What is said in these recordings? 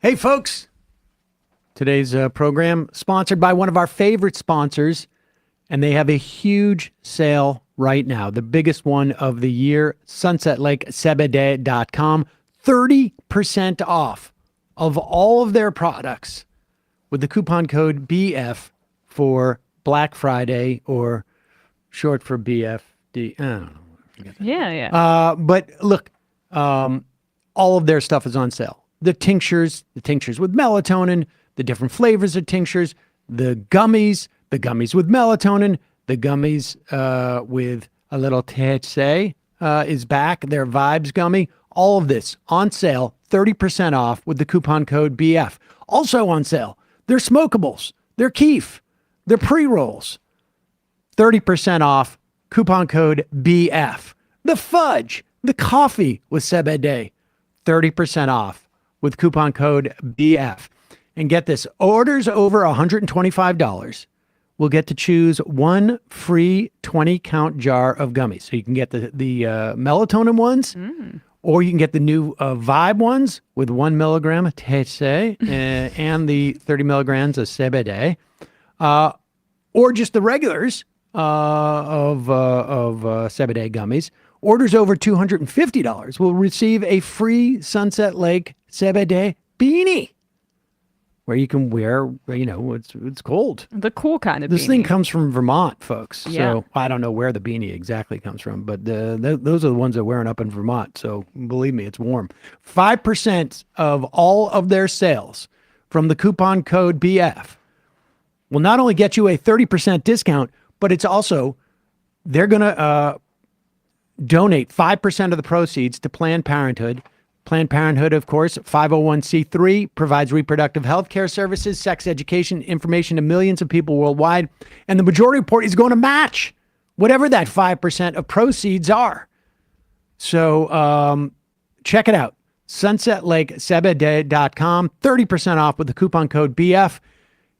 Hey, folks. Today's program sponsored by one of our favorite sponsors, and they have a huge sale right now, the biggest one of the year, sunsetlakesebede.com, 30% off of all of their products with the coupon code BF for Black Friday, or short for BFD. I don't know. Yeah. But look, all of their stuff is on sale. The tinctures with melatonin, the different flavors of tinctures, the gummies with melatonin, the gummies with a little THC is back. Their Vibes gummy, all of this on sale, 30% off with the coupon code BF. Also on sale, their smokables, their keef, their pre-rolls, 30% off, coupon code BF. The fudge, the coffee with Sebede, 30% off with coupon code BF. And get this, orders over $125 will get to choose one free 20-count jar of gummies. So you can get the melatonin ones, or you can get the new Vibe ones with 1 milligram of THC and the 30 milligrams of CBD, or just the regulars of CBD gummies. Orders over $250 will receive a free Sunset Lake CBD beanie, where you can wear, it's cold. The cool kind of This beanie. thing comes from Vermont, folks. Yeah. So I don't know where the beanie exactly comes from, but those are the ones they're wearing up in Vermont. So believe me, it's warm. 5% of all of their sales from the coupon code BF will not only get you a 30% discount, but it's also, they're going to donate 5% of the proceeds to Planned Parenthood. Planned Parenthood, of course, 501c3, provides reproductive health care services, sex education, information to millions of people worldwide. And the majority report is going to match whatever that 5% of proceeds are. So check it out. sunsetlakesebede.com, 30% off with the coupon code BF.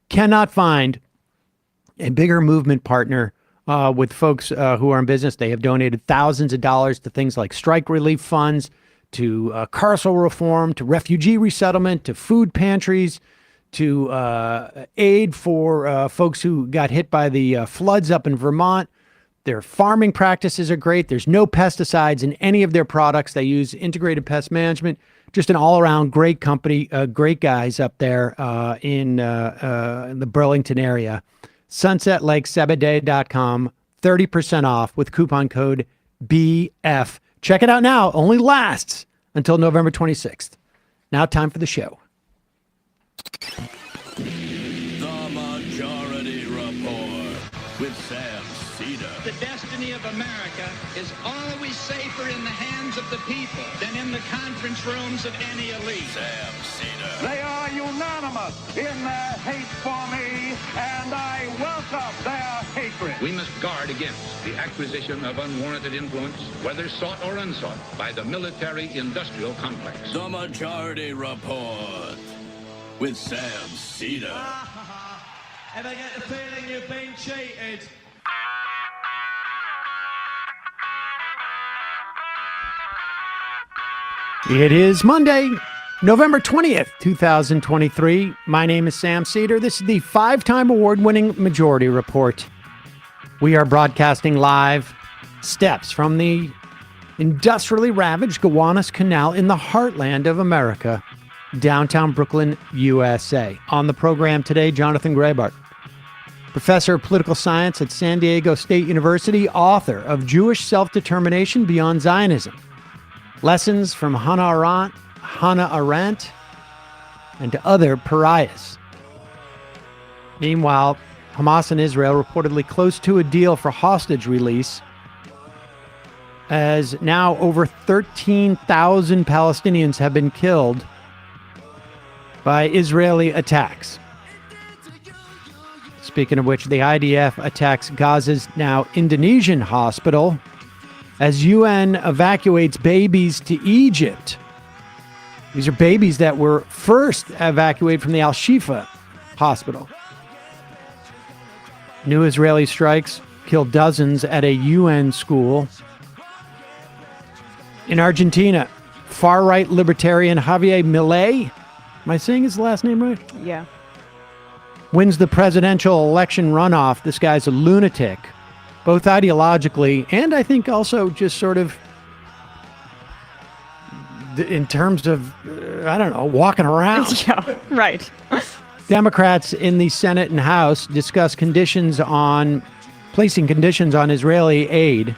Cannot find a bigger movement partner with folks who are in business. They have donated thousands of dollars to things like strike relief funds, to carceral reform, to refugee resettlement, to food pantries, to aid for folks who got hit by the floods up in Vermont. Their farming practices are great. There's no pesticides in any of their products. They use integrated pest management. Just an all-around great company, great guys up there in the Burlington area. sunsetlakesebede.com, 30% off with coupon code BF. Check it out now. Only lasts until November 26th. Now time for the show. The Majority Report with Sam Seder. The destiny of America is always safer in the hands of the people than in the conference rooms of any elite. Sam Seder. They are unanimous in their hate for me, and I welcome their hatred. We must guard against the acquisition of unwarranted influence, whether sought or unsought, by the military-industrial complex. The Majority Report with Sam Seder. Ever get the feeling you've been cheated? It is Monday, November 20th, 2023. My name is Sam Seder. This is the 5-time award-winning Majority Report. We are broadcasting live steps from the industrially ravaged Gowanus Canal in the heartland of America, downtown Brooklyn, USA. On the program today, Jonathan Graubart, professor of political science at San Diego State University, author of Jewish Self-Determination Beyond Zionism, Lessons from Hannah Arendt, and to other Pariahs. Meanwhile, Hamas and Israel reportedly close to a deal for hostage release, as now over 13,000 Palestinians have been killed by Israeli attacks. Speaking of which, the IDF attacks Gaza's now Indonesian hospital as UN evacuates babies to Egypt. These are babies that were first evacuated from the Al-Shifa hospital. New Israeli strikes killed dozens at a UN school. In Argentina, far-right libertarian Javier Milei Am I saying his last name right? Yeah. Wins the presidential election runoff. This guy's a lunatic, both ideologically and I think also just sort of in terms of, I don't know, walking around. Yeah, right. Democrats in the Senate and House discuss placing conditions on Israeli aid.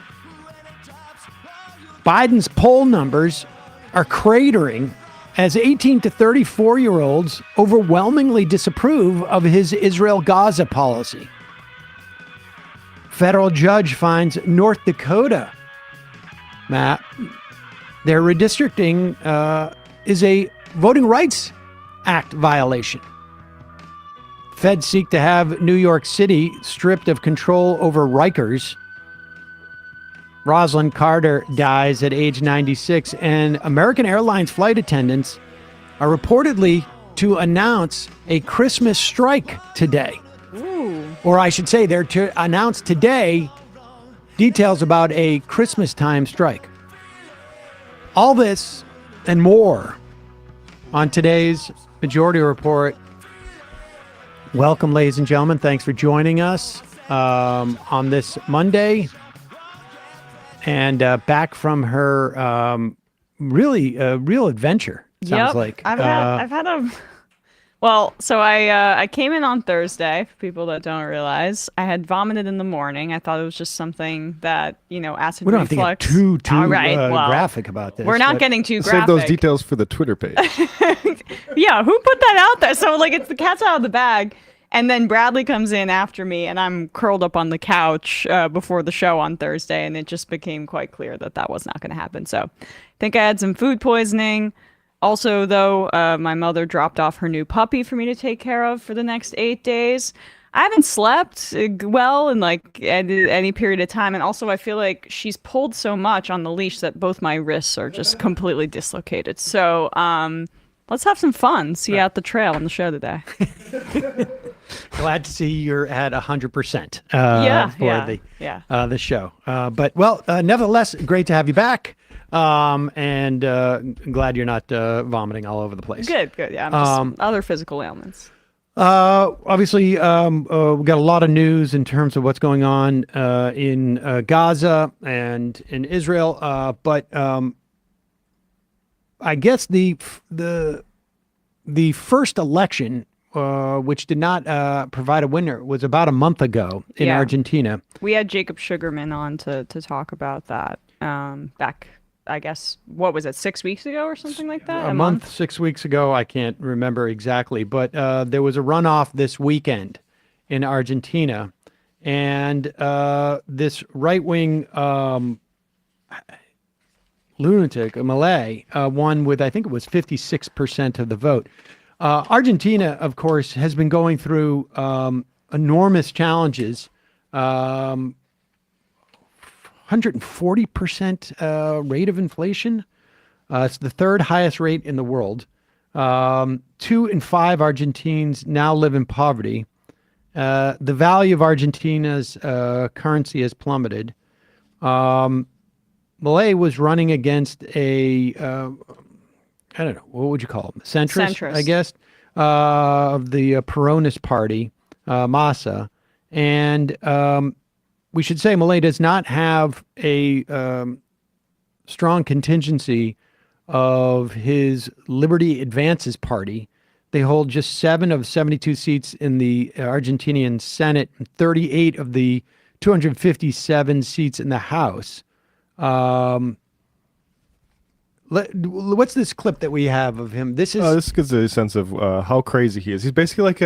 Biden's poll numbers are cratering as 18 to 34-year-olds overwhelmingly disapprove of his Israel-Gaza policy. Federal judge finds North Dakota, Matt, their redistricting is a Voting Rights Act violation. Feds seek to have New York City stripped of control over Rikers. Rosalind Carter dies at age 96, and American Airlines flight attendants are reportedly to announce a Christmas strike today. Ooh. Or I should say, they're to announce today details about a Christmas time strike. All this and more on today's Majority Report. Welcome, ladies and gentlemen. Thanks for joining us on this Monday. And back from her really real adventure, sounds like. I've had a... Well, so I came in on Thursday, for people that don't realize. I had vomited in the morning. I thought it was just something that, acid reflux. We don't have to get too All right, graphic about this. We're not getting too graphic. Save those details for the Twitter page. Yeah, who put that out there? So, it's the cat's out of the bag. And then Bradley comes in after me, and I'm curled up on the couch before the show on Thursday, and it just became quite clear that was not going to happen. So I think I had some food poisoning. Also, though, my mother dropped off her new puppy for me to take care of for the next 8 days. I haven't slept well in any period of time. And also, I feel like she's pulled so much on the leash that both my wrists are just completely dislocated. So let's have some fun. See you out the trail on the show today. Glad to see you're at 100% for the show. But nevertheless, great to have you back. And glad you're not vomiting all over the place. Good. Yeah, I'm just other physical ailments. Obviously, we got a lot of news in terms of what's going on in Gaza and in Israel. But I guess the first election, which did not provide a winner, was about a month ago in Argentina. We had Jacob Sugarman on to talk about that back, I guess, what was it, 6 weeks ago or something like that? A month, 6 weeks ago. I can't remember exactly. But there was a runoff this weekend in Argentina. And this right-wing lunatic, Malay, won with, I think it was 56% of the vote. Argentina, of course, has been going through enormous challenges. 140% rate of inflation. It's the third highest rate in the world. 2 in 5 Argentines now live in poverty. The value of Argentina's currency has plummeted. Milei was running against a, I don't know, what would you call him? Centrist. I guess, of the Peronist party, Massa. And we should say Milei does not have a strong contingency of his Liberty Advances party. They hold just 7 of 72 seats in the Argentinian Senate and 38 of the 257 seats in the House. What's this clip that we have of him? This gives a sense of how crazy he is. He's basically like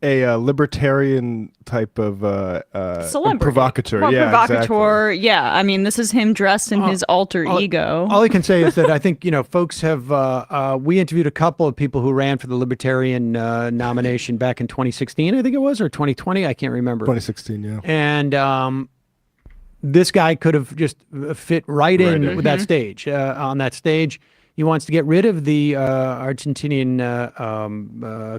a libertarian type of provocateur. Well, yeah, provocateur. exactly. Yeah, I mean, this is him dressed in his alter ego. All I can say is that I think, folks have, we interviewed a couple of people who ran for the Libertarian nomination back in 2016, I think it was, or 2020, I can't remember. 2016, yeah. And this guy could have just fit right in with that stage. On that stage, he wants to get rid of the Argentinian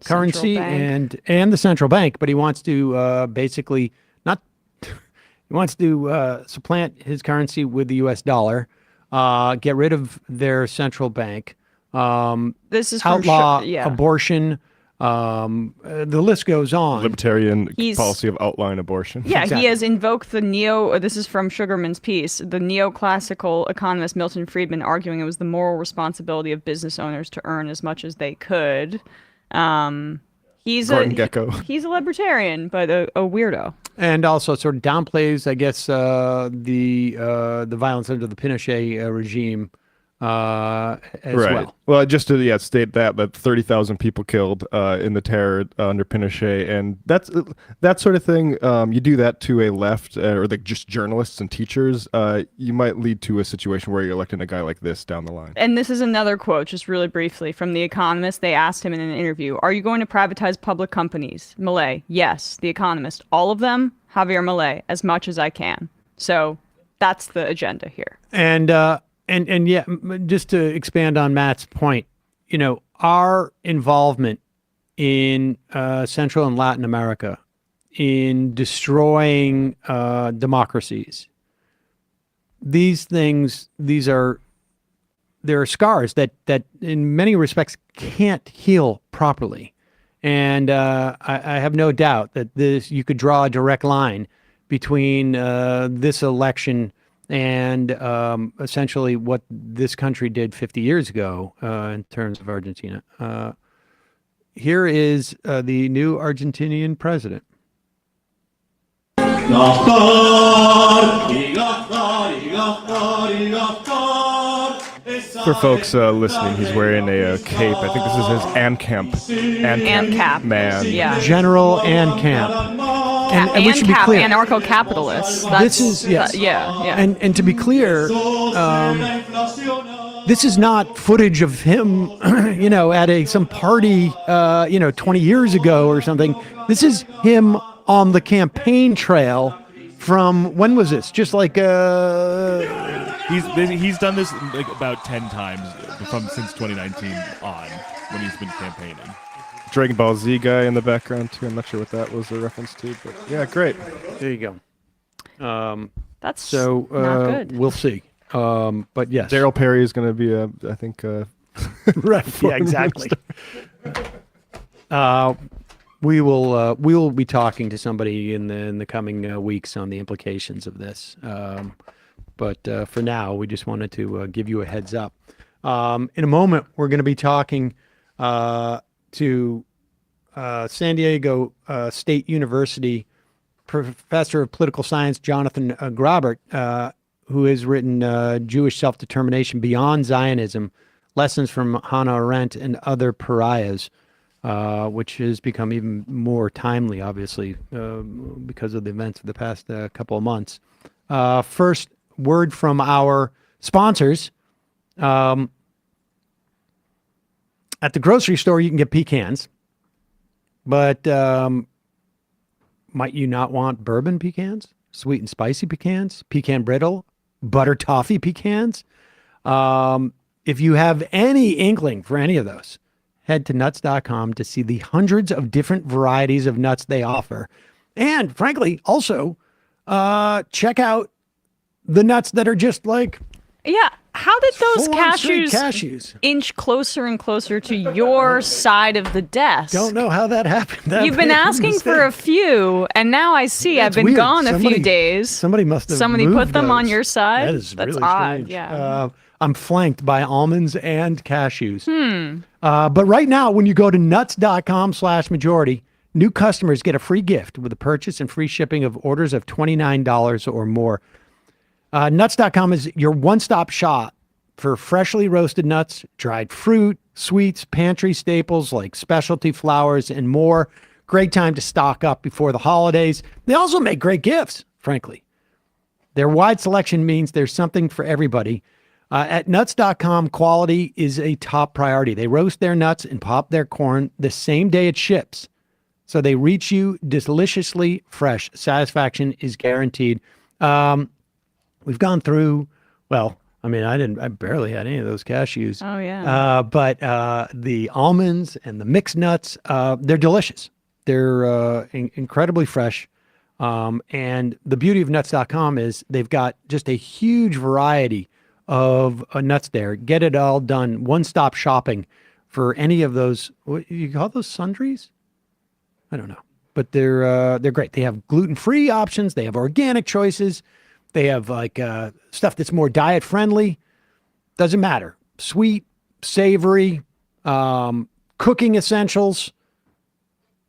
currency and the central bank, but he wants to basically not. He wants to supplant his currency with the U.S. dollar, get rid of their central bank, This is from outlaw yeah. abortion. The list goes on. Libertarian He's- policy of outline abortion. Yeah, Exactly. he has invoked this is from Sugarman's piece, the neoclassical economist Milton Friedman arguing it was the moral responsibility of business owners to earn as much as they could. He's Gordon Gekko. He's a libertarian, but a weirdo. And also sort of downplays, I guess, the violence under the Pinochet regime as Right. well. Well, just to state that 30,000 people killed in the terror under Pinochet, and that sort of thing. You do that to a left or just journalists and teachers, you might lead to a situation where you're electing a guy like this down the line. And this is another quote, just really briefly, from The Economist. They asked him in an interview, "Are you going to privatize public companies?" Millet, "Yes." The Economist, "All of them?" Javier Millet, "As much as I can." So that's the agenda here. And yeah, just to expand on Matt's point, our involvement in Central and Latin America in destroying democracies, there are scars that in many respects can't heal properly. And I have no doubt that you could draw a direct line between this election and essentially what this country did 50 years ago in terms of Argentina. Here is the new Argentinian president. For folks listening, he's wearing a cape. I think this is his ANCAP. man. Yeah. General ANCAP. And we should be ANCAP, clear. anarcho-capitalists. This is, yes. Yeah. And to be clear, this is not footage of him, at some party, 20 years ago or something. This is him on the campaign trail from, when was this? Just like, He's done this like about 10 times since 2019 on when he's been campaigning. Dragon Ball Z guy in the background too. I'm not sure what that was a reference to, but yeah, great. there you go. That's So not good. we'll see. But yes. Daryl Perry is going to be I think Right. Yeah, exactly. We will be talking to somebody in the coming weeks on the implications of this. But for now, we just wanted to give you a heads up. In a moment, we're going to be talking to San Diego State University professor of political science, Jonathan Graubart, who has written Jewish Self-Determination Beyond Zionism, Lessons from Hannah Arendt and Other Pariahs, which has become even more timely, obviously, because of the events of the past couple of months. First, word from our sponsors. At the grocery store, you can get pecans, but might you not want bourbon pecans, sweet and spicy pecans, pecan brittle, butter toffee pecans? If you have any inkling for any of those, head to nuts.com to see the hundreds of different varieties of nuts they offer. And frankly, also check out the nuts that are just like Yeah. How did those full-on straight cashews inch closer and closer to your side of the desk? Don't know how that happened. You've been asking for a few, and now I see. That's I've been weird. gone a few Somebody- days. Somebody must have Somebody moved put them on those. your side? That is That's really odd, strange. yeah. I'm flanked by almonds and cashews. But right now, when you go to nuts.com/majority, new customers get a free gift with a purchase and free shipping of orders of $29 or more. Nuts.com is your one-stop shop for freshly roasted nuts, dried fruit, sweets, pantry staples like specialty flours, and more. Great time to stock up before the holidays. They also make great gifts, frankly. Their wide selection means there's something for everybody. At nuts.com, quality is a top priority. They roast their nuts and pop their corn the same day it ships, so they reach you deliciously fresh. Satisfaction is guaranteed. We've gone through, well, I mean, I barely had any of those cashews. Oh, yeah. But the almonds and the mixed nuts, they're delicious. They're incredibly fresh. And the beauty of nuts.com is they've got just a huge variety of nuts there. Get it all done. One-stop shopping for any of those. What you call those sundries? I don't know, but they're great. They have gluten-free options. They have organic choices. They have like stuff that's more diet friendly. Doesn't matter. Sweet, savory, cooking essentials.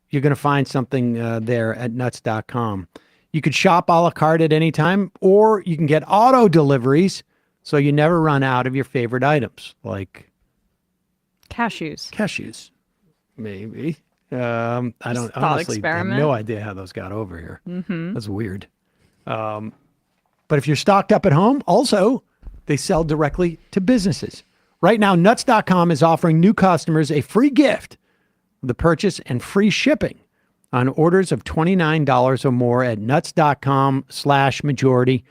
You're going to find something there at nuts.com. You could shop a la carte at any time, or you can get auto deliveries so you never run out of your favorite items, like cashews. Maybe. I don't thought honestly have experiment. no idea how those got over here. That's weird. But if you're stocked up at home, also, they sell directly to businesses. Right now, nuts.com is offering new customers a free gift, the purchase and free shipping on orders of $29 or more at nuts.com/majority.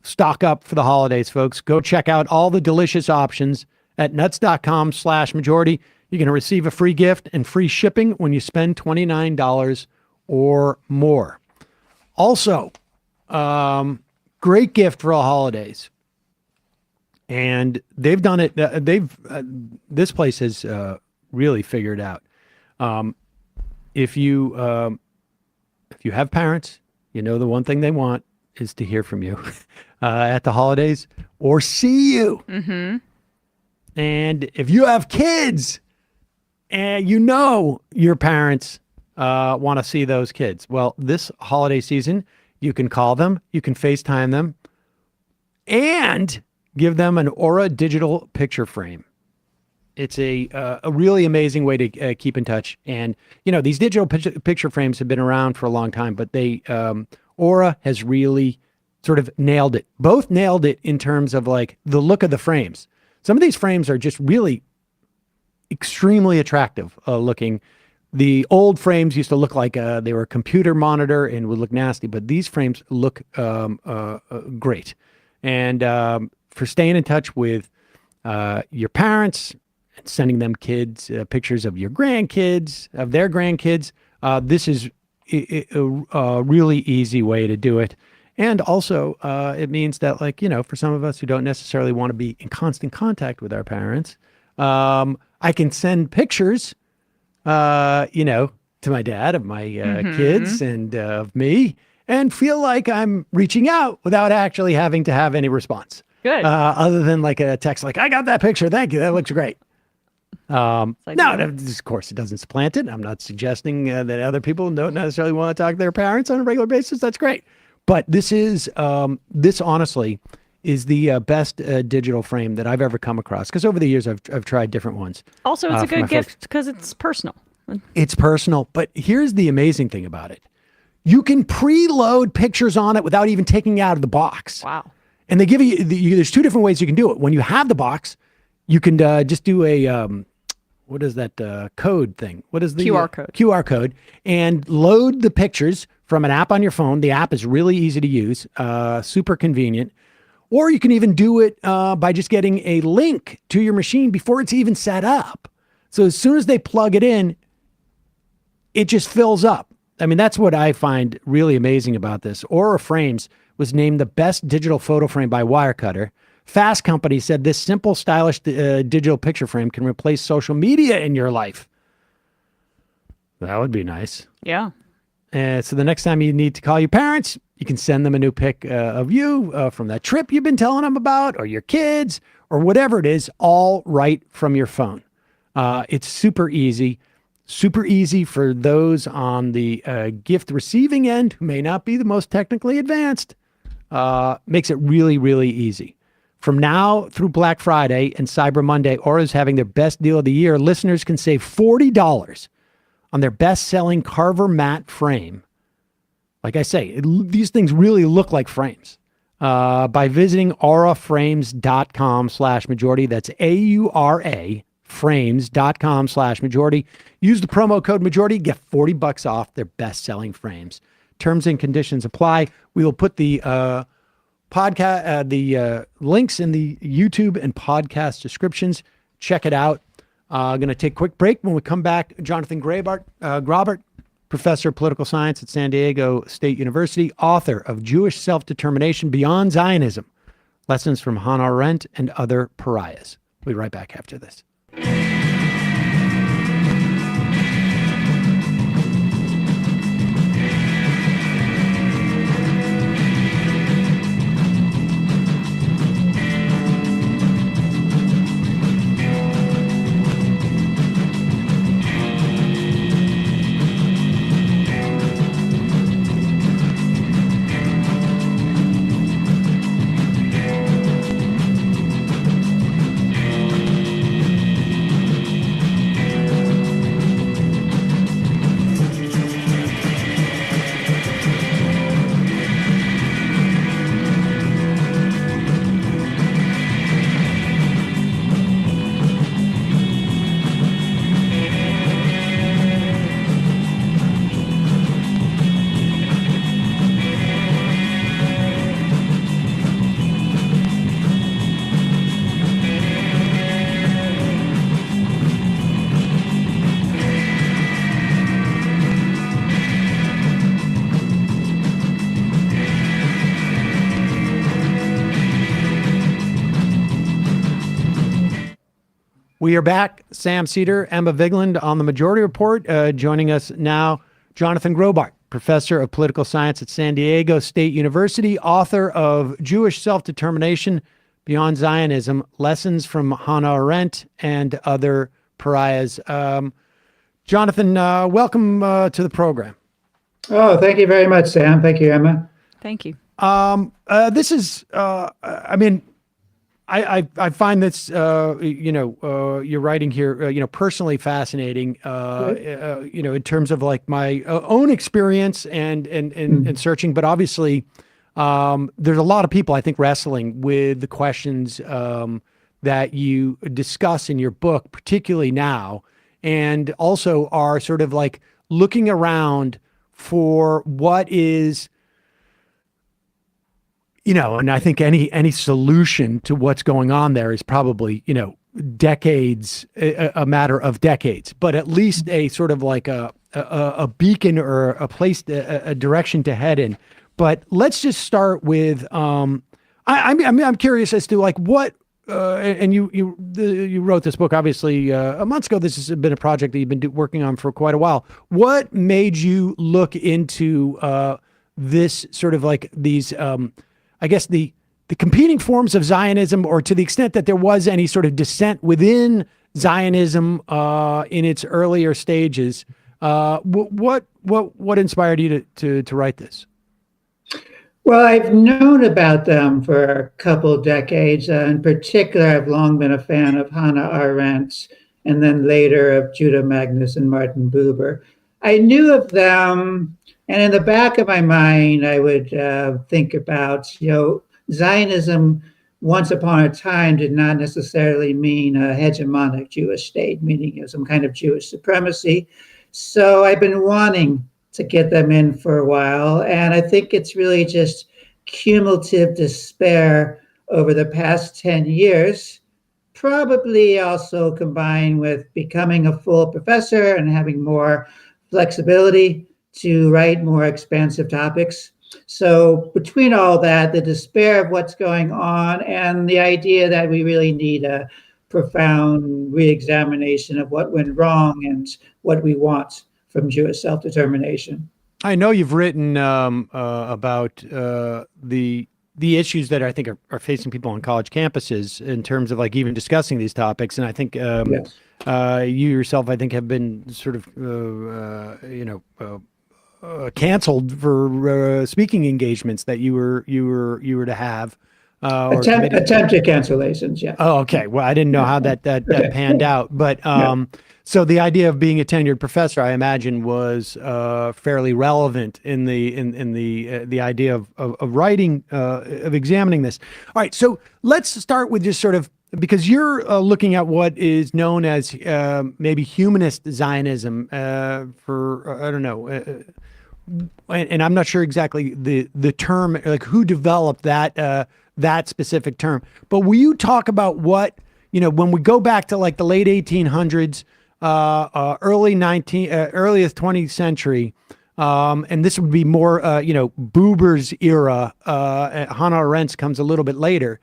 Stock up for the holidays, folks. Go check out all the delicious options at nuts.com/majority. You're going to receive a free gift and free shipping when you spend $29 or more. Also, great gift for the holidays. And they've done it. This place has really figured out. If you have parents, you know the one thing they want is to hear from you at the holidays or see you. And if you have kids, and you know your parents want to see those kids, well, this holiday season, you can call them, you can FaceTime them, and give them an Aura digital picture frame. It's a really amazing way to keep in touch. And, you know, these digital picture frames have been around for a long time, but they Aura has really sort of nailed it. Both nailed it in terms of like the look of the frames. Some of these frames are just really extremely attractive looking. The old frames used to look like they were a computer monitor and would look nasty, but these frames look great. And for staying in touch with your parents, sending them kids pictures of your grandkids, of their grandkids, this is a really easy way to do it. And also, it means that, like, you know, for some of us who don't necessarily want to be in constant contact with our parents, I can send pictures, you know, to my dad of my kids and of me, and feel like I'm reaching out without actually having to have any response. Good. Other than like a text, like, I got that picture. Thank you. That looks great. No, of course it doesn't supplant it. I'm not suggesting that other people don't necessarily want to talk to their parents on a regular basis. That's great. But this is, this honestly is the best digital frame that I've ever come across. Because over the years, I've tried different ones. Also, it's a good gift because it's personal. It's personal. But here's the amazing thing about it. You can preload pictures on it without even taking it out of the box. Wow. And they give you, there's two different ways you can do it. When you have the box, you can just do a, what is that code thing? What is the QR code? QR code, and load the pictures from an app on your phone. The app is really easy to use, super convenient. Or you can even do it by just getting a link to your machine before it's even set up. So as soon as they plug it in, it just fills up. I mean, that's what I find really amazing about this. Aura Frames was named the best digital photo frame by Wirecutter. Fast Company said this simple, stylish digital picture frame can replace social media in your life. That would be nice. Yeah. So the next time you need to call your parents, you can send them a new pic of you from that trip you've been telling them about, or your kids, or whatever it is, all right from your phone. It's super easy. Super easy for those on the gift receiving end who may not be the most technically advanced. Makes it really, really easy. From now through Black Friday and Cyber Monday, Aura is having their best deal of the year. Listeners can save $40 on their best-selling Carver matte frame. Like I say, these things really look like frames. By visiting auraframes.com/majority. That's AURA frames.com/majority. Use the promo code majority, get $40 off their best-selling frames. Terms and conditions apply. We will put the podcast, the links in the YouTube and podcast descriptions. Check it out. Going to take a quick break. When we come back, Jonathan Graubart, professor of political science at San Diego State University, author of Jewish Self-Determination Beyond Zionism, Lessons from Hannah Arendt and Other Pariahs. We'll be right back after this. We are back. Sam Seder, Emma Vigeland on the Majority Report. Joining us now, Jonathan Graubart, professor of political science at San Diego State University, author of Jewish Self-Determination Beyond Zionism, Lessons from Hannah Arendt and Other Pariahs. Jonathan, welcome to the program. Oh, thank you very much, Sam. Thank you, Emma. Thank you. This is, I find this, your writing here, personally fascinating, in terms of like my own experience and searching, but obviously, there's a lot of people I think wrestling with the questions, that you discuss in your book, particularly now, and also are sort of like looking around for what is, and I think any solution to what's going on there is probably, decades, a matter of decades, but at least a sort of like a beacon or a place, a direction to head in. But let's just start with, I'm curious as to like what, and you wrote this book obviously a month ago. This has been a project that you've been working on for quite a while. What made you look into this sort of like these, I guess the competing forms of Zionism, or to the extent that there was any sort of dissent within Zionism in its earlier stages? What inspired you to write this? Well, I've known about them for a couple decades. In particular, I've long been a fan of Hannah Arendt, and then later of Judah Magnus and Martin Buber. I knew of them, and in the back of my mind, I would think about, Zionism once upon a time did not necessarily mean a hegemonic Jewish state, meaning some kind of Jewish supremacy. So I've been wanting to get them in for a while. And I think it's really just cumulative despair over the past 10 years, probably also combined with becoming a full professor and having more flexibility to write more expansive topics. So between all that, the despair of what's going on and the idea that we really need a profound re-examination of what went wrong and what we want from Jewish self-determination. I know you've written about the issues that I think are facing people on college campuses in terms of like even discussing these topics, and I think Yes. You yourself, I think, have been sort of canceled for speaking engagements that you were to have. Attempted cancellations, yeah. Oh, okay. Well, I didn't know how that panned out, but so the idea of being a tenured professor, I imagine, was fairly relevant in the idea of writing, of examining this. All right, so let's start with just sort of, because you're looking at what is known as maybe humanist Zionism for I don't know, and I'm not sure exactly the term, like who developed that specific term. But will you talk about what, when we go back to like the late 1800s, earliest 20th century, and this would be more, Buber's era, Hannah Arendt comes a little bit later.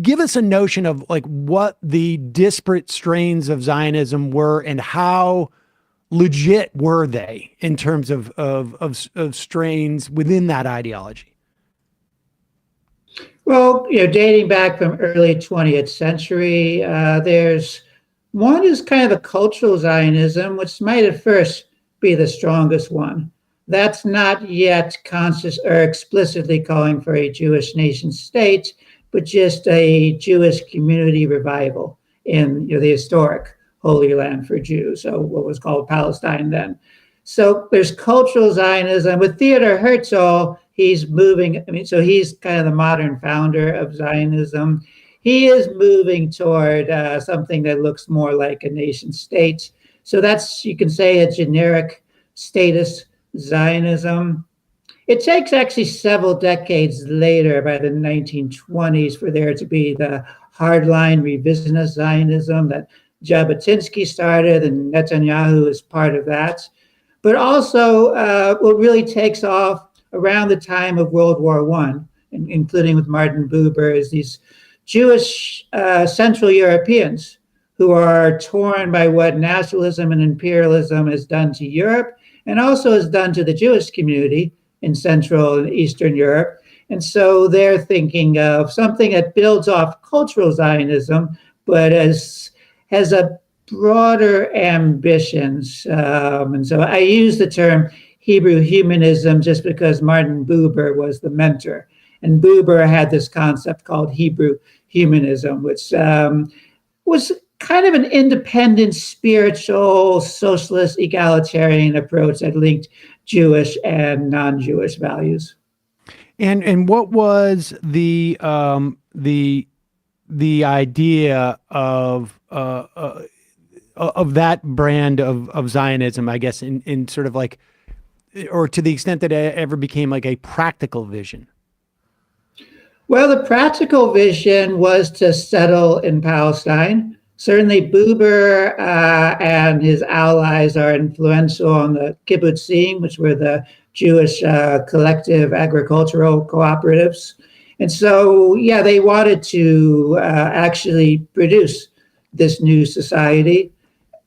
Give us a notion of like what the disparate strains of Zionism were and how legit were they in terms of strains within that ideology. Well, dating back from early 20th century, there's one is kind of a cultural Zionism, which might at first be the strongest one. That's not yet conscious or explicitly calling for a Jewish nation state, but just a Jewish community revival in the historic Holy Land for Jews, so what was called Palestine then. So there's cultural Zionism. With Theodor Herzl, he's moving, so he's kind of the modern founder of Zionism. He is moving toward something that looks more like a nation state. So that's, you can say, a generic statist Zionism. It takes actually several decades later, by the 1920s, for there to be the hardline revisionist Zionism that Jabotinsky started, and Netanyahu is part of that. But also, what really takes off around the time of World War I, including with Martin Buber, is these Jewish Central Europeans who are torn by what nationalism and imperialism has done to Europe and also has done to the Jewish community in Central and Eastern Europe. And so they're thinking of something that builds off cultural Zionism, but has a broader ambitions. And so I use the term Hebrew humanism just because Martin Buber was the mentor. And Buber had this concept called Hebrew humanism, which was kind of an independent, spiritual, socialist, egalitarian approach that linked Jewish and non-Jewish values. And what was the idea of that brand of Zionism, I guess, in sort of like, or to the extent that it ever became like a practical vision? Well, the practical vision was to settle in Palestine. Certainly, Buber and his allies are influential on the kibbutzim, which were the Jewish collective agricultural cooperatives. And so, yeah, they wanted to actually produce this new society.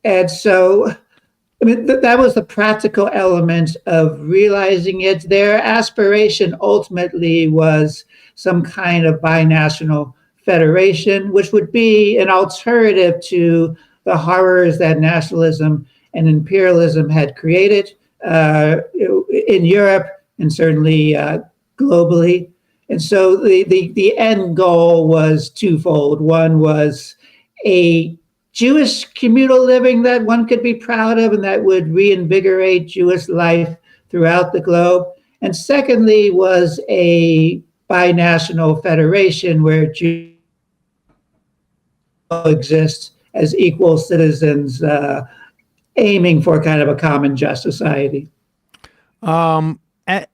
And so, I mean, that was the practical element of realizing it. Their aspiration ultimately was some kind of binational federation, which would be an alternative to the horrors that nationalism and imperialism had created in Europe and certainly globally. And so the end goal was twofold. One was a Jewish communal living that one could be proud of and that would reinvigorate Jewish life throughout the globe. And secondly was a binational federation where Jews exist as equal citizens, aiming for kind of a common just society. At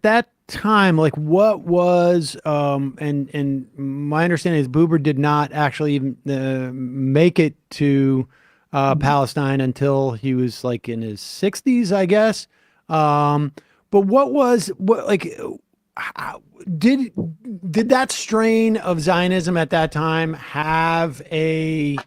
that time, like what was and my understanding is Buber did not actually even make it to Palestine until he was like in his 60s, I guess. But did that strain of Zionism at that time have a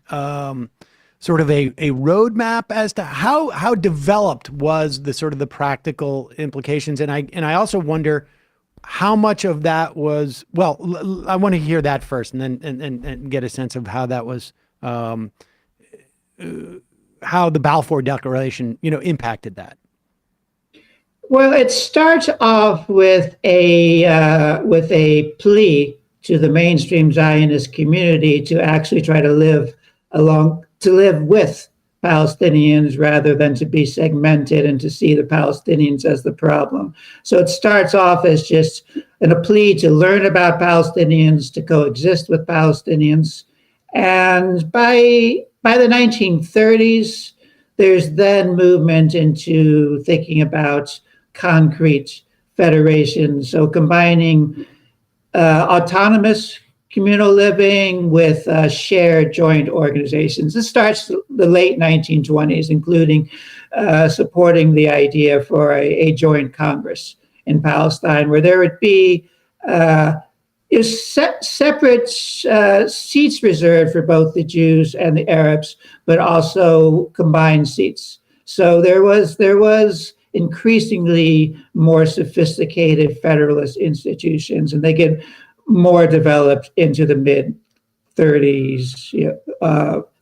sort of a roadmap as to how developed was the sort of the practical implications? And I also wonder how much of that was, well, I want to hear that first and then and get a sense of how that was, how the Balfour Declaration, impacted that. Well, it starts off with a plea to the mainstream Zionist community to actually try to live with Palestinians rather than to be segmented and to see the Palestinians as the problem. So it starts off as just a plea to learn about Palestinians, to coexist with Palestinians. And by the 1930s, there's then movement into thinking about concrete federations. So combining autonomous communal living with shared joint organizations. This starts the late 1920s, including supporting the idea for a joint Congress in Palestine, where there would be separate seats reserved for both the Jews and the Arabs, but also combined seats. So there was increasingly more sophisticated federalist institutions, and they get more developed into the mid 30s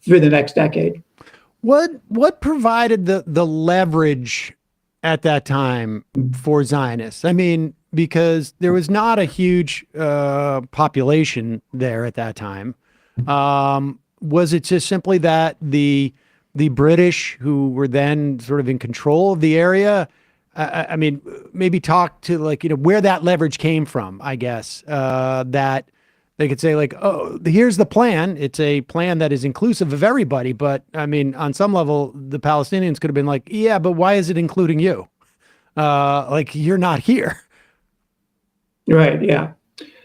through the next decade. What provided the leverage at that time for Zionists? I mean, because there was not a huge population there at that time. Was it just simply that the British, who were then sort of in control of the area, I mean, maybe talk to where that leverage came from, I guess, that they could say oh, here's the plan. It's a plan that is inclusive of everybody. But I mean, on some level, the Palestinians could have been like, yeah, but why is it including you? You're not here. Right. Yeah.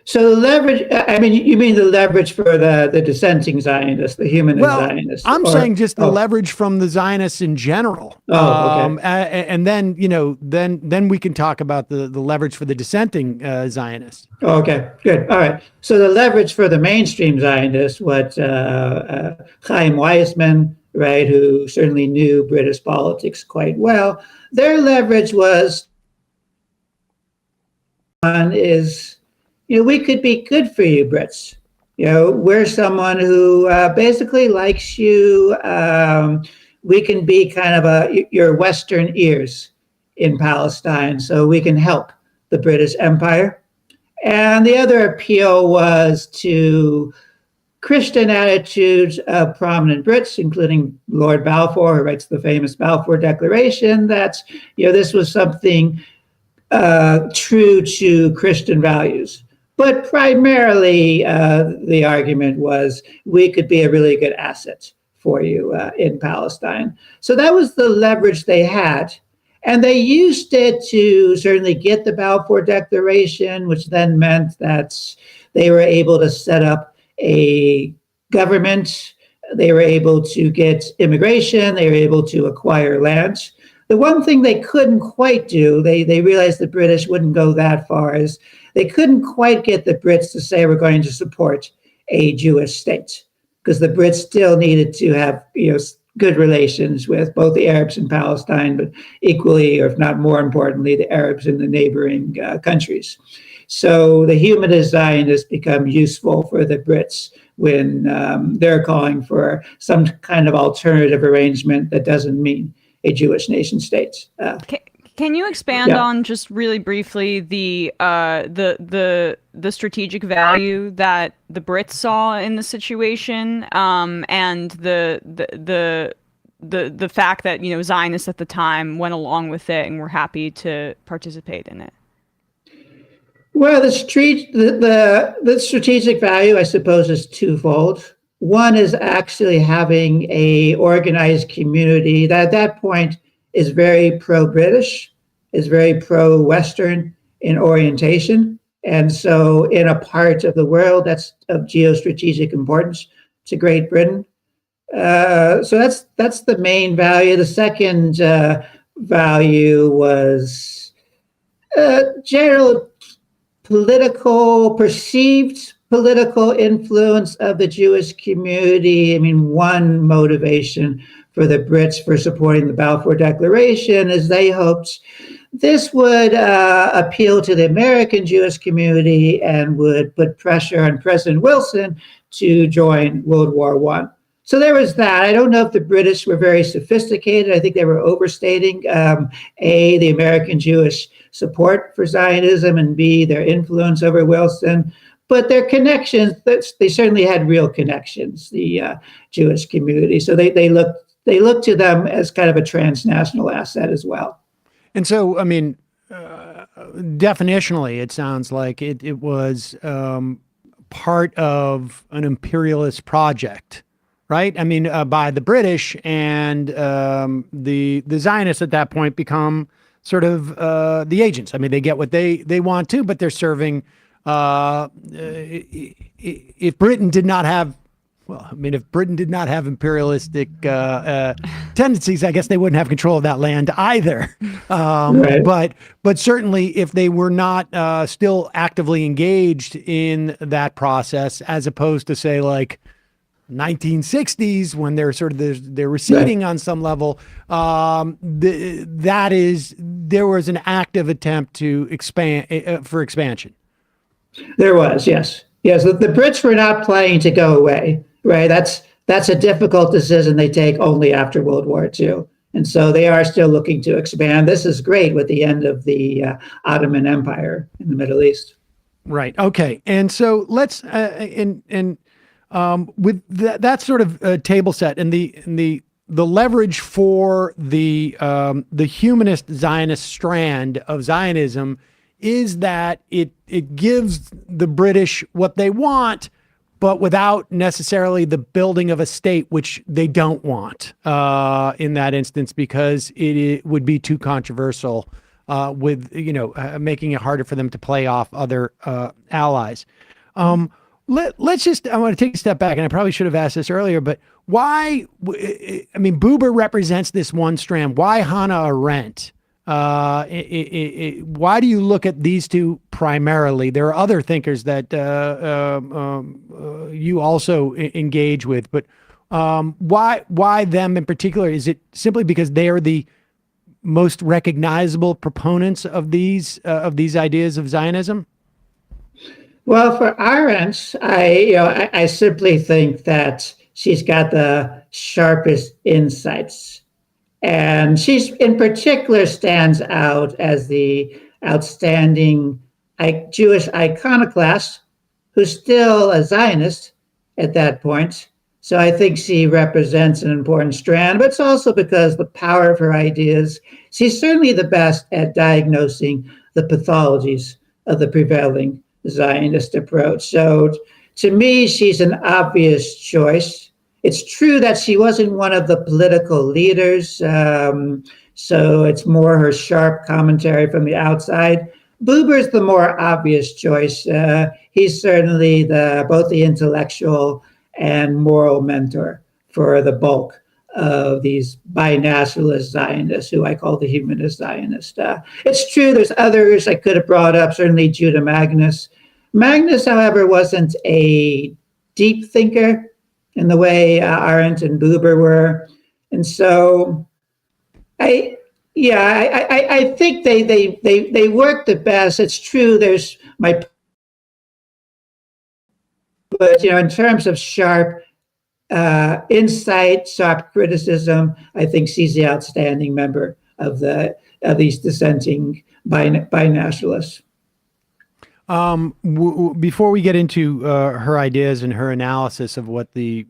So the leverage, I mean, you mean the leverage for the dissenting Zionists, the humanist Zionists? I'm saying just the leverage from the Zionists in general. Okay. And then, then we can talk about the leverage for the dissenting Zionists. Okay, good. All right. So the leverage for the mainstream Zionists, what Chaim Weizmann, right, who certainly knew British politics quite well, their leverage was we could be good for you, Brits. We're someone who basically likes you. We can be kind of your Western ears in Palestine, so we can help the British Empire. And the other appeal was to Christian attitudes of prominent Brits, including Lord Balfour, who writes the famous Balfour Declaration, that this was something true to Christian values. But primarily, the argument was we could be a really good asset for you in Palestine. So that was the leverage they had. And they used it to certainly get the Balfour Declaration, which then meant that they were able to set up a government. They were able to get immigration. They were able to acquire land. The one thing they couldn't quite do, they realized the British wouldn't go that far, is they couldn't quite get the Brits to say we're going to support a Jewish state, because the Brits still needed to have good relations with both the Arabs in Palestine, but equally, or if not more importantly, the Arabs in the neighboring countries. So the humanist Zionists become useful for the Brits when they're calling for some kind of alternative arrangement that doesn't mean a Jewish nation state. Can you expand on just really briefly the strategic value that the Brits saw in the situation, and the fact that Zionists at the time went along with it and were happy to participate in it? Well, the strategic value, I suppose, is twofold. One is actually having a organized community that at that point is very pro-British, is very pro-Western in orientation. And so in a part of the world that's of geostrategic importance to Great Britain. So that's the main value. The second value was general perceived political influence of the Jewish community. I mean, one motivation for the Brits for supporting the Balfour Declaration is they hoped this would appeal to the American Jewish community and would put pressure on President Wilson to join World War I. So there was that. I don't know if the British were very sophisticated. I think they were overstating, A, the American Jewish support for Zionism, and B, their influence over Wilson. But their connections, they certainly had real connections, the Jewish community. So they looked to them as kind of a transnational asset as well. And so, I mean, definitionally, it sounds like it was part of an imperialist project, right? I mean, by the British, and the Zionists at that point become sort of the agents. I mean, they get what they want to, but they're serving. If Britain did not have Well, I mean, if Britain did not have imperialistic tendencies, I guess they wouldn't have control of that land either. Right. But certainly, if they were not still actively engaged in that process, as opposed to say like 1960s when they're sort of they're receding on some level, there was an active attempt to expand for expansion. There was, yes. Yes, the Brits were not planning to go away, right? That's a difficult decision they take only after World War II. And so they are still looking to expand. This is great with the end of the Ottoman Empire in the Middle East. Right. Okay. And so let's with that sort of table set and the leverage for the humanist Zionist strand of Zionism is that it gives the British what they want, but without necessarily the building of a state, which they don't want in that instance, because it would be too controversial with, making it harder for them to play off other allies. Let's just, I want to take a step back, and I probably should have asked this earlier, but why, I mean, Buber represents this one strand. Why Hannah Arendt? Why do you look at these two primarily? There are other thinkers that you also engage with, but why them in particular? Is it simply because they are the most recognizable proponents of these ideas of Zionism? Well, for Arendt, I simply think that she's got the sharpest insights. And she's in particular stands out as the outstanding Jewish iconoclast who's still a Zionist at that point. So I think she represents an important strand, but it's also because the power of her ideas, she's certainly the best at diagnosing the pathologies of the prevailing Zionist approach. So to me, she's an obvious choice. It's true that she wasn't one of the political leaders, so it's more her sharp commentary from the outside. Buber's the more obvious choice. He's certainly both the intellectual and moral mentor for the bulk of these binationalist Zionists, who I call the humanist Zionist. It's true there's others I could have brought up, certainly Judah Magnus. Magnus, however, wasn't a deep thinker in the way Arendt and Buber were. And so I think they work the best. It's true but in terms of sharp insight, sharp criticism, I think she's the outstanding member of these dissenting binationalists. Before we get into her ideas and her analysis of what as you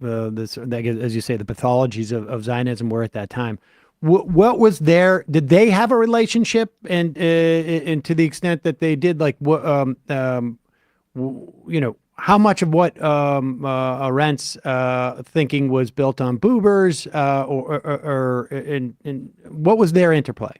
say, the pathologies of Zionism were at that time, what was there? Did they have a relationship? And to the extent that they did, like how much of what Arendt's thinking was built on Buber's, and what was their interplay?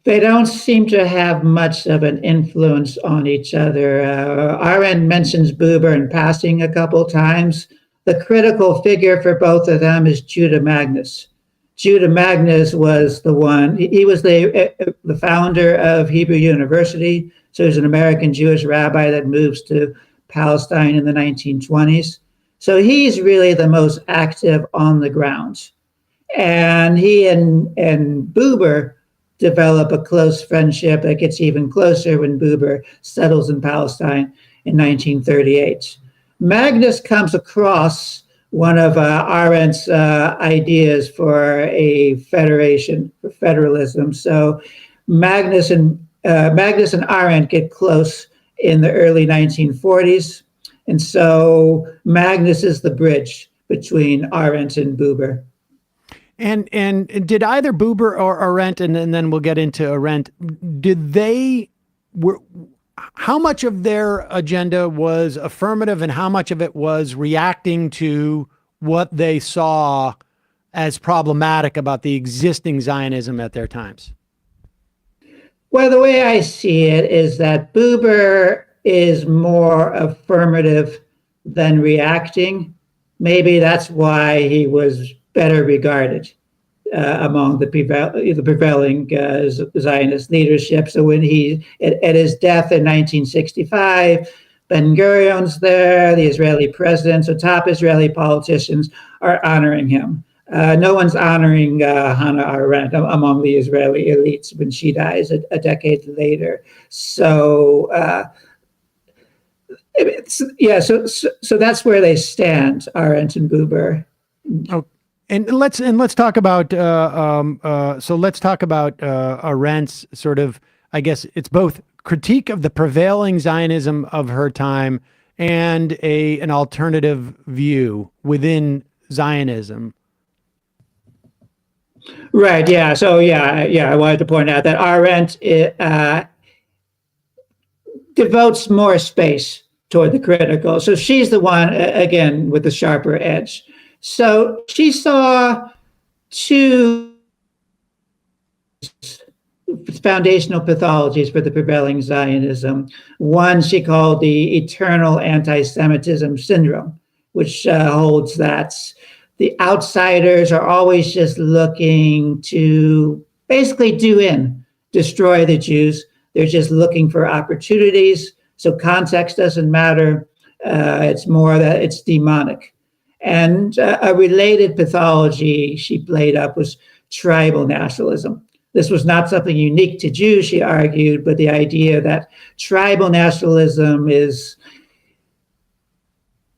They don't seem to have much of an influence on each other. Arendt mentions Buber in passing a couple times. The critical figure for both of them is Judah Magnus. Judah Magnus was the one, he was the founder of Hebrew University. So he's an American Jewish rabbi that moves to Palestine in the 1920s. So he's really the most active on the ground. And he and Buber develop a close friendship that gets even closer when Buber settles in Palestine in 1938. Magnus comes across one of Arendt's ideas for a federation, for federalism. So Magnus and Arendt get close in the early 1940s. And so Magnus is the bridge between Arendt and Buber. And did either Buber or Arendt, and then we'll get into Arendt, how much of their agenda was affirmative and how much of it was reacting to what they saw as problematic about the existing Zionism at their times? Well, the way I see it is that Buber is more affirmative, and Arendt is more reactive. And so Buber, than reacting. Maybe that's why he was better regarded among the prevailing Zionist leadership. So when at his death in 1965, Ben-Gurion's there, the Israeli president, so top Israeli politicians are honoring him. No one's honoring Hannah Arendt among the Israeli elites when she dies a decade later. So so that's where they stand, Arendt and Buber. Oh, and let's talk about Arendt's sort of, I guess it's both critique of the prevailing Zionism of her time and an alternative view within Zionism. Right. Yeah. So I wanted to point out that Arendt devotes more space toward the critical. So she's the one, again, with the sharper edge. So she saw two foundational pathologies for the prevailing Zionism. One she called the eternal anti-Semitism syndrome, which holds that the outsiders are always just looking to basically destroy the Jews. They're just looking for opportunities. So context doesn't matter. It's more that it's demonic. And a related pathology she played up was tribal nationalism. This was not something unique to Jews, she argued, but the idea that tribal nationalism is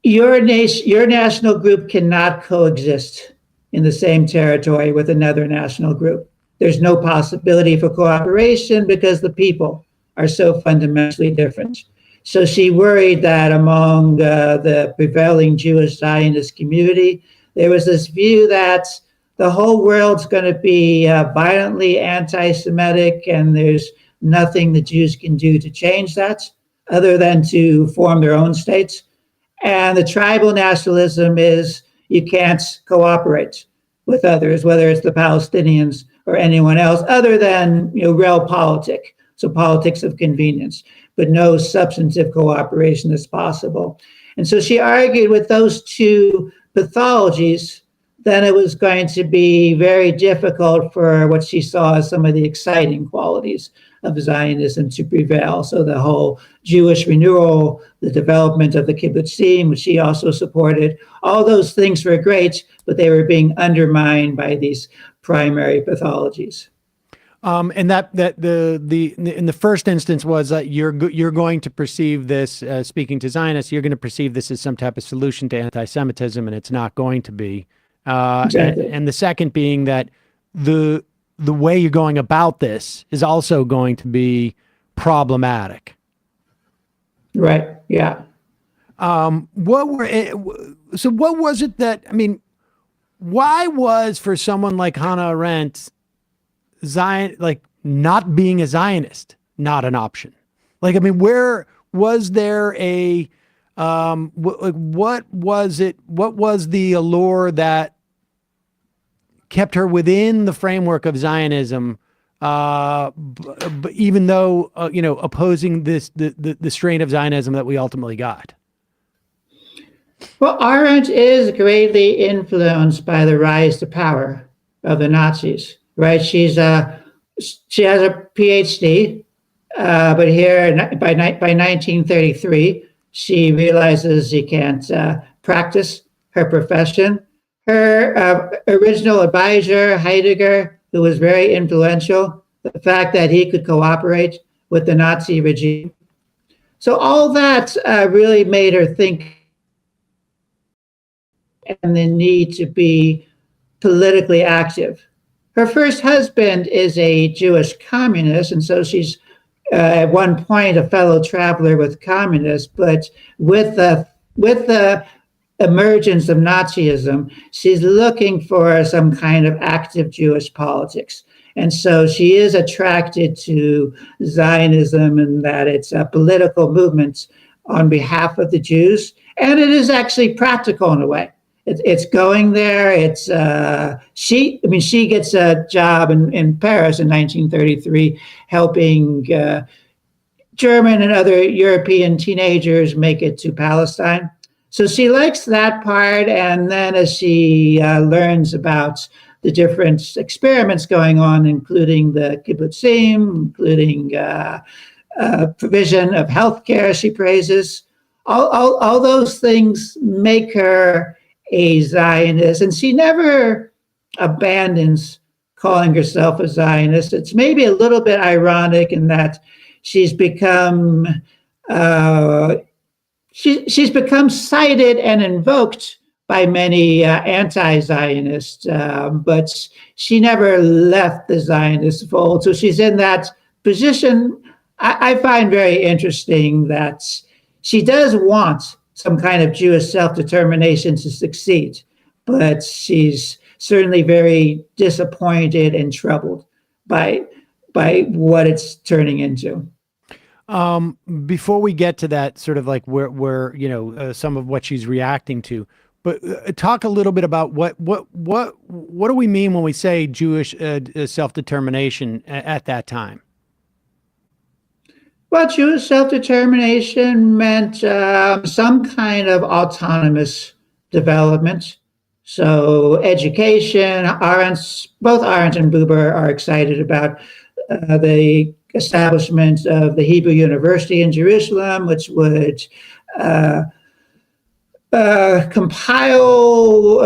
your national group cannot coexist in the same territory with another national group. There's no possibility for cooperation because the people are so fundamentally different. So she worried that among the prevailing Jewish Zionist community, there was this view that the whole world's going to be violently anti-Semitic, and there's nothing the Jews can do to change that other than to form their own states. And the tribal nationalism is you can't cooperate with others, whether it's the Palestinians or anyone else, other than realpolitik, so politics of convenience, but no substantive cooperation is possible. And so she argued with those two pathologies, then it was going to be very difficult for what she saw as some of the exciting qualities of Zionism to prevail. So the whole Jewish renewal, the development of the kibbutzim, which she also supported, all those things were great, but they were being undermined by these primary pathologies. And that in the first instance was that you're going to perceive this, speaking to Zionists, you're going to perceive this as some type of solution to anti-Semitism, and it's not going to be. Exactly. And the second being that the way you're going about this is also going to be problematic. Right. Yeah. What was it that, I mean, why was for someone like Hannah Arendt, not being a Zionist not an option? Like, I mean, where was there a what was the allure that kept her within the framework of Zionism, but even though opposing the strain of Zionism that we ultimately got? Well, Arendt is greatly influenced by the rise to power of the Nazis. Right? She has a PhD, but here by 1933. She realizes she can't practice her profession. Her original advisor, Heidegger, who was very influential, the fact that he could cooperate with the Nazi regime. So all that really made her think, and the need to be politically active. Her first husband is a Jewish communist, and so she's at one point a fellow traveler with communists, but with the emergence of Nazism, she's looking for some kind of active Jewish politics. And so she is attracted to Zionism and that it's a political movement on behalf of the Jews. And it is actually practical in a way. It's going there. It's she gets a job in Paris in 1933, helping German and other European teenagers make it to Palestine. So she likes that part. And then as she learns about the different experiments going on, including the kibbutzim, including provision of healthcare, she praises. All those things make her a Zionist, and she never abandons calling herself a Zionist. It's maybe a little bit ironic in that she's become she's become cited and invoked by many anti-Zionists, but she never left the Zionist fold. So she's in that position. I find very interesting that she does want some kind of Jewish self-determination to succeed, but she's certainly very disappointed and troubled by what it's turning into. Before we get to that, sort of like where some of what she's reacting to, but talk a little bit about what do we mean when we say Jewish self-determination at that time? Well, Jewish self-determination meant some kind of autonomous development. So education, both Arendt and Buber are excited about the establishment of the Hebrew University in Jerusalem, which would compile,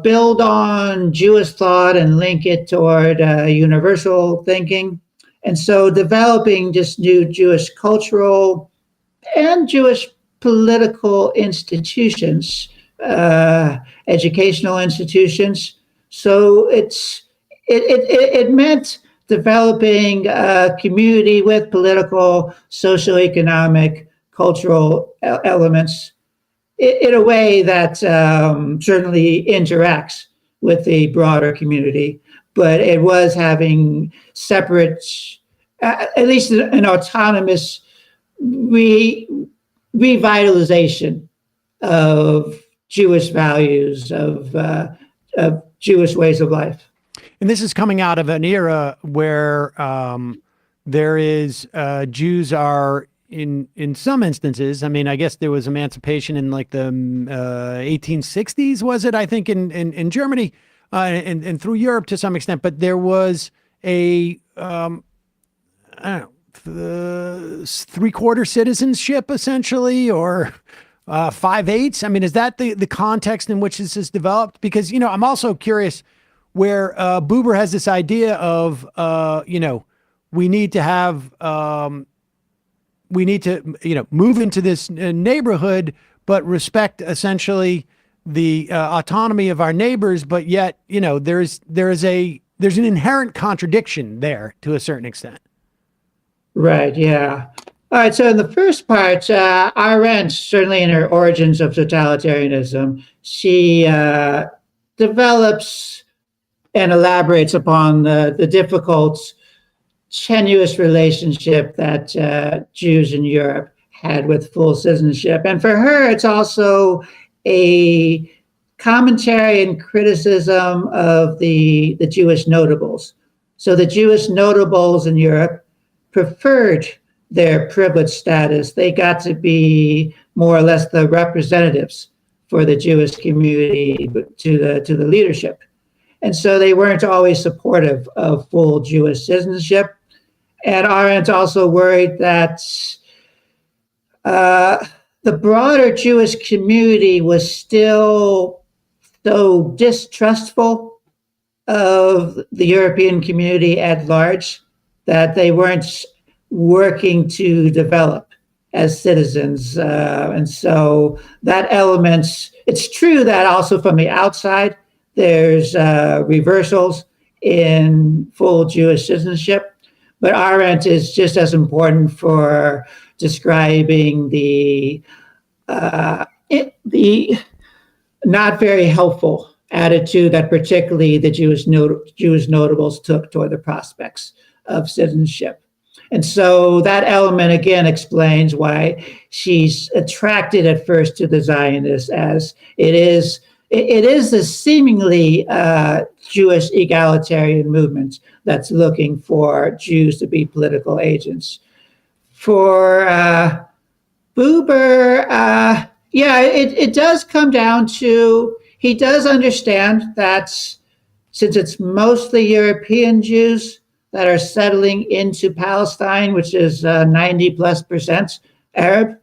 build on Jewish thought and link it toward universal thinking. And so developing just new Jewish cultural and Jewish political institutions, educational institutions. So it meant developing a community with political, socioeconomic, cultural elements in a way that certainly interacts with the broader community. But it was having separate, at least an autonomous revitalization of Jewish values, of Jewish ways of life. And this is coming out of an era where there is Jews are in some instances. I mean, I guess there was emancipation in like the 1860s, was it? I think in Germany. And through Europe to some extent, but there was a, I don't know, 3/4 citizenship essentially, or 5/8. I mean, is that the context in which this is developed? Because, I'm also curious where Buber has this idea of, we need to move into this neighborhood, but respect essentially the autonomy of our neighbors, but yet, there's an inherent contradiction there to a certain extent. Right. Yeah. All right. So in the first part, Arendt, certainly in her Origins of Totalitarianism, she develops and elaborates upon the difficult, tenuous relationship that Jews in Europe had with full citizenship. And for her, it's also a commentary and criticism of the Jewish notables. So the Jewish notables in Europe preferred their privileged status. They got to be more or less the representatives for the Jewish community to the leadership. And so they weren't always supportive of full Jewish citizenship. And Arendt also worried that the broader Jewish community was still so distrustful of the European community at large that they weren't working to develop as citizens. And so that element, it's true that also from the outside, there's reversals in full Jewish citizenship, but Arendt is just as important for describing the not very helpful attitude that particularly the Jewish notables took toward the prospects of citizenship. And so that element again explains why she's attracted at first to the Zionists, as it is a seemingly Jewish egalitarian movement that's looking for Jews to be political agents. For Buber, Yeah, it does come down to, he does understand that since it's mostly European Jews that are settling into Palestine, which is 90+% Arab,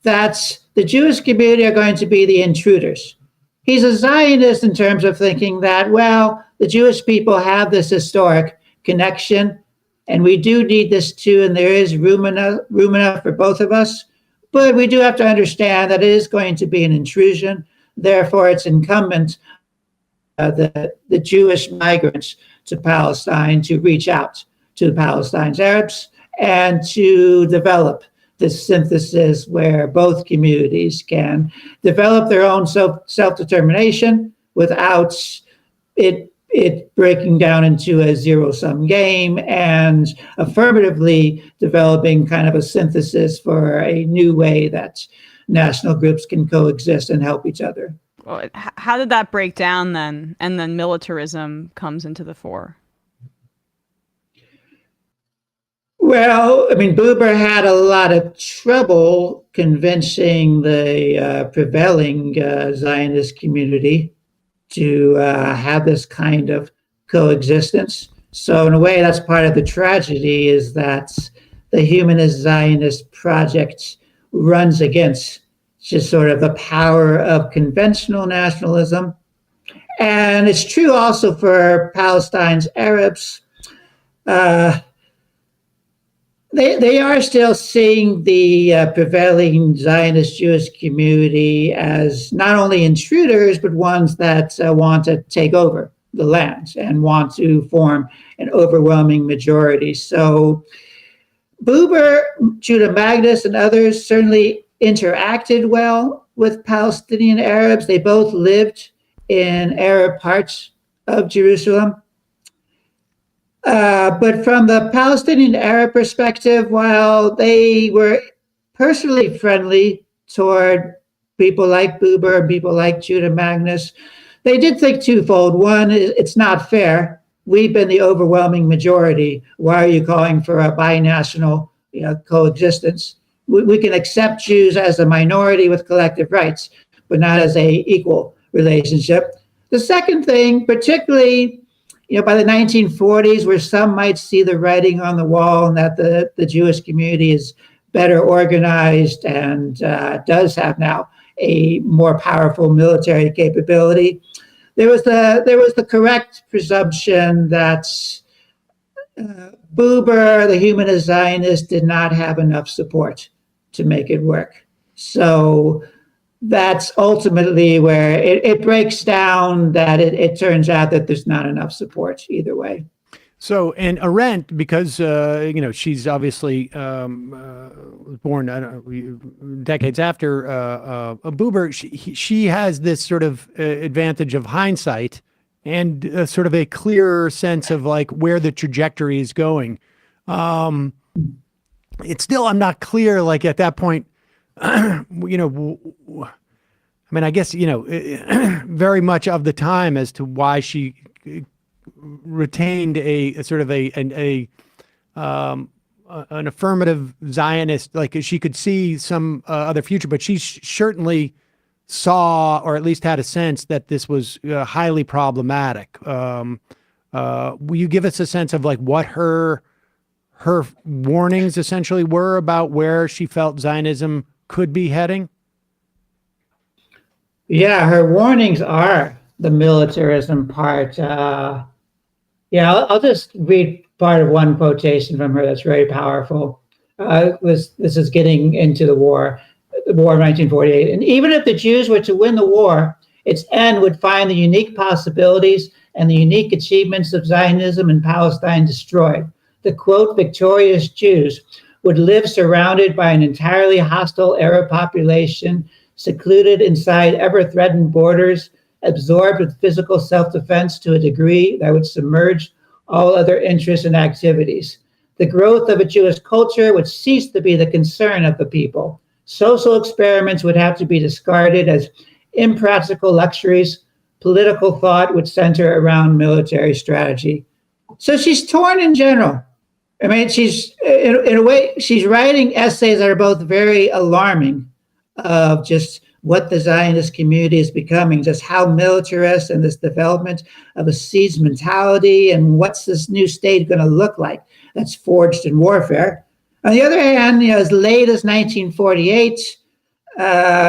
that the Jewish community are going to be the intruders. He's a Zionist in terms of thinking that, well, the Jewish people have this historic connection, and we do need this too, and there is room enough for both of us. But we do have to understand that it is going to be an intrusion. Therefore, it's incumbent the Jewish migrants to Palestine to reach out to Palestine's Arabs and to develop this synthesis where both communities can develop their own self-determination without it breaking down into a zero-sum game, and affirmatively developing kind of a synthesis for a new way that national groups can coexist and help each other. Well, how did that break down then? And then militarism comes into the fore. Well, I mean, Buber had a lot of trouble convincing the prevailing Zionist community to have this kind of coexistence. So in a way, that's part of the tragedy, is that the humanist Zionist project runs against just sort of the power of conventional nationalism. And it's true also for Palestine's Arabs. They are still seeing the prevailing Zionist Jewish community as not only intruders, but ones that want to take over the land and want to form an overwhelming majority. So Buber, Judah Magnus, and others certainly interacted well with Palestinian Arabs. They both lived in Arab parts of Jerusalem. But from the Palestinian Arab perspective, while they were personally friendly toward people like Buber and people like Judah Magnus, they did think twofold. One, it's not fair. We've been the overwhelming majority. Why are you calling for a binational coexistence? We can accept Jews as a minority with collective rights, but not as a equal relationship. The second thing, particularly by the 1940s, where some might see the writing on the wall and that the Jewish community is better organized and does have now a more powerful military capability, there was the correct presumption that Buber, the humanist Zionist, did not have enough support to make it work. So that's ultimately where it breaks down, that it turns out that there's not enough support either way. So, and Arendt, because, she's obviously born decades after Buber, she has this sort of advantage of hindsight and sort of a clearer sense of like where the trajectory is going. It's still, I'm not clear, like at that point, I mean, I guess, very much of the time as to why she retained a sort of an affirmative Zionist, like she could see some other future, but she certainly saw, or at least had a sense that this was highly problematic. Will you give us a sense of like what her warnings essentially were about where she felt Zionism could be heading? Yeah, her warnings are the militarism part. I'll just read part of one quotation from her that's very powerful. This is getting into the war of 1948. And even if the Jews were to win the war, its end would find the unique possibilities and the unique achievements of Zionism in Palestine destroyed. The, quote, victorious Jews would live surrounded by an entirely hostile Arab population, secluded inside ever-threatened borders, absorbed with physical self-defense to a degree that would submerge all other interests and activities. The growth of a Jewish culture would cease to be the concern of the people. Social experiments would have to be discarded as impractical luxuries. Political thought would center around military strategy. So she's torn in general. I mean, she's, in a way, she's writing essays that are both very alarming of just what the Zionist community is becoming, just how militarist and this development of a siege mentality, and what's this new state going to look like that's forged in warfare. On the other hand, as late as 1948,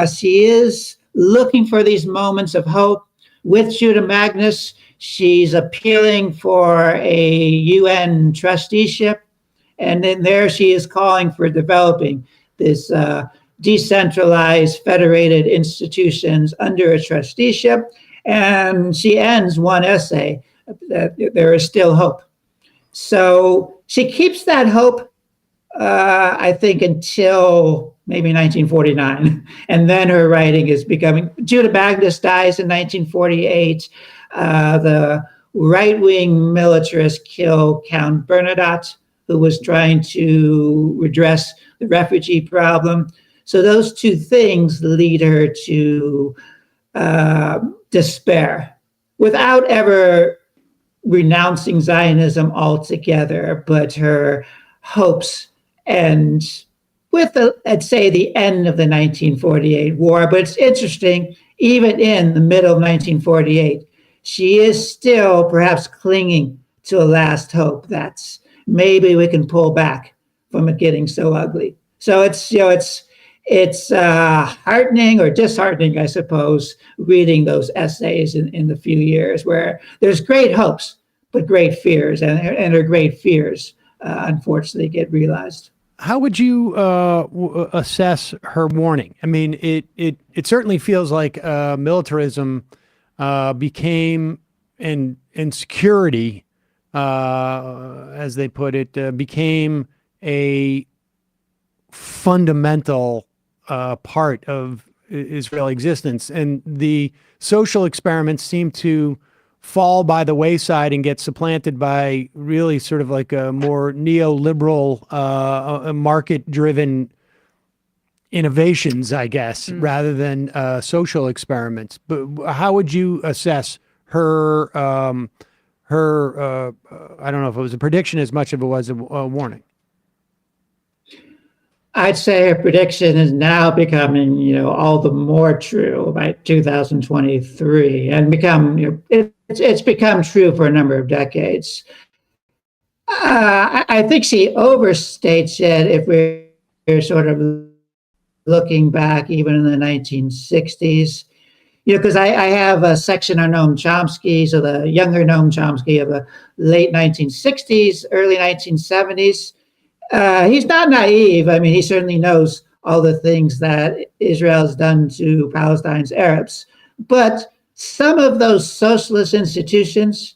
she is looking for these moments of hope. With Judah Magnus, she's appealing for a UN trusteeship. And then there she is calling for developing this decentralized federated institutions under a trusteeship. And she ends one essay that there is still hope. So she keeps that hope, I think, until maybe 1949. And then her writing is becoming, Judah Magnus dies in 1948. The right-wing militarists kill Count Bernadotte, who was trying to redress the refugee problem. So those two things lead her to despair without ever renouncing Zionism altogether, but her hopes and with, I'd say, the end of the 1948 war. But it's interesting, even in the middle of 1948, she is still perhaps clinging to a last hope that's maybe we can pull back from it getting so ugly. So it's heartening or disheartening, I suppose, reading those essays in the few years where there's great hopes, but great fears, and her great fears, unfortunately, get realized. How would you assess her warning? I mean, it certainly feels like militarism became, and security, as they put it, became a fundamental part of Israeli existence. And the social experiments seem to fall by the wayside and get supplanted by really sort of like a more neoliberal, market-driven innovations, I guess, rather than social experiments. But how would you assess her, I don't know if it was a prediction as much as it was a warning? I'd say her prediction is now becoming, all the more true by 2023, and become, it's become true for a number of decades. I think she overstates it if we're sort of looking back even in the 1960s. Because I have a section on Noam Chomsky, so the younger Noam Chomsky of the late 1960s, early 1970s. He's not naive. I mean, he certainly knows all the things that Israel has done to Palestine's Arabs. But some of those socialist institutions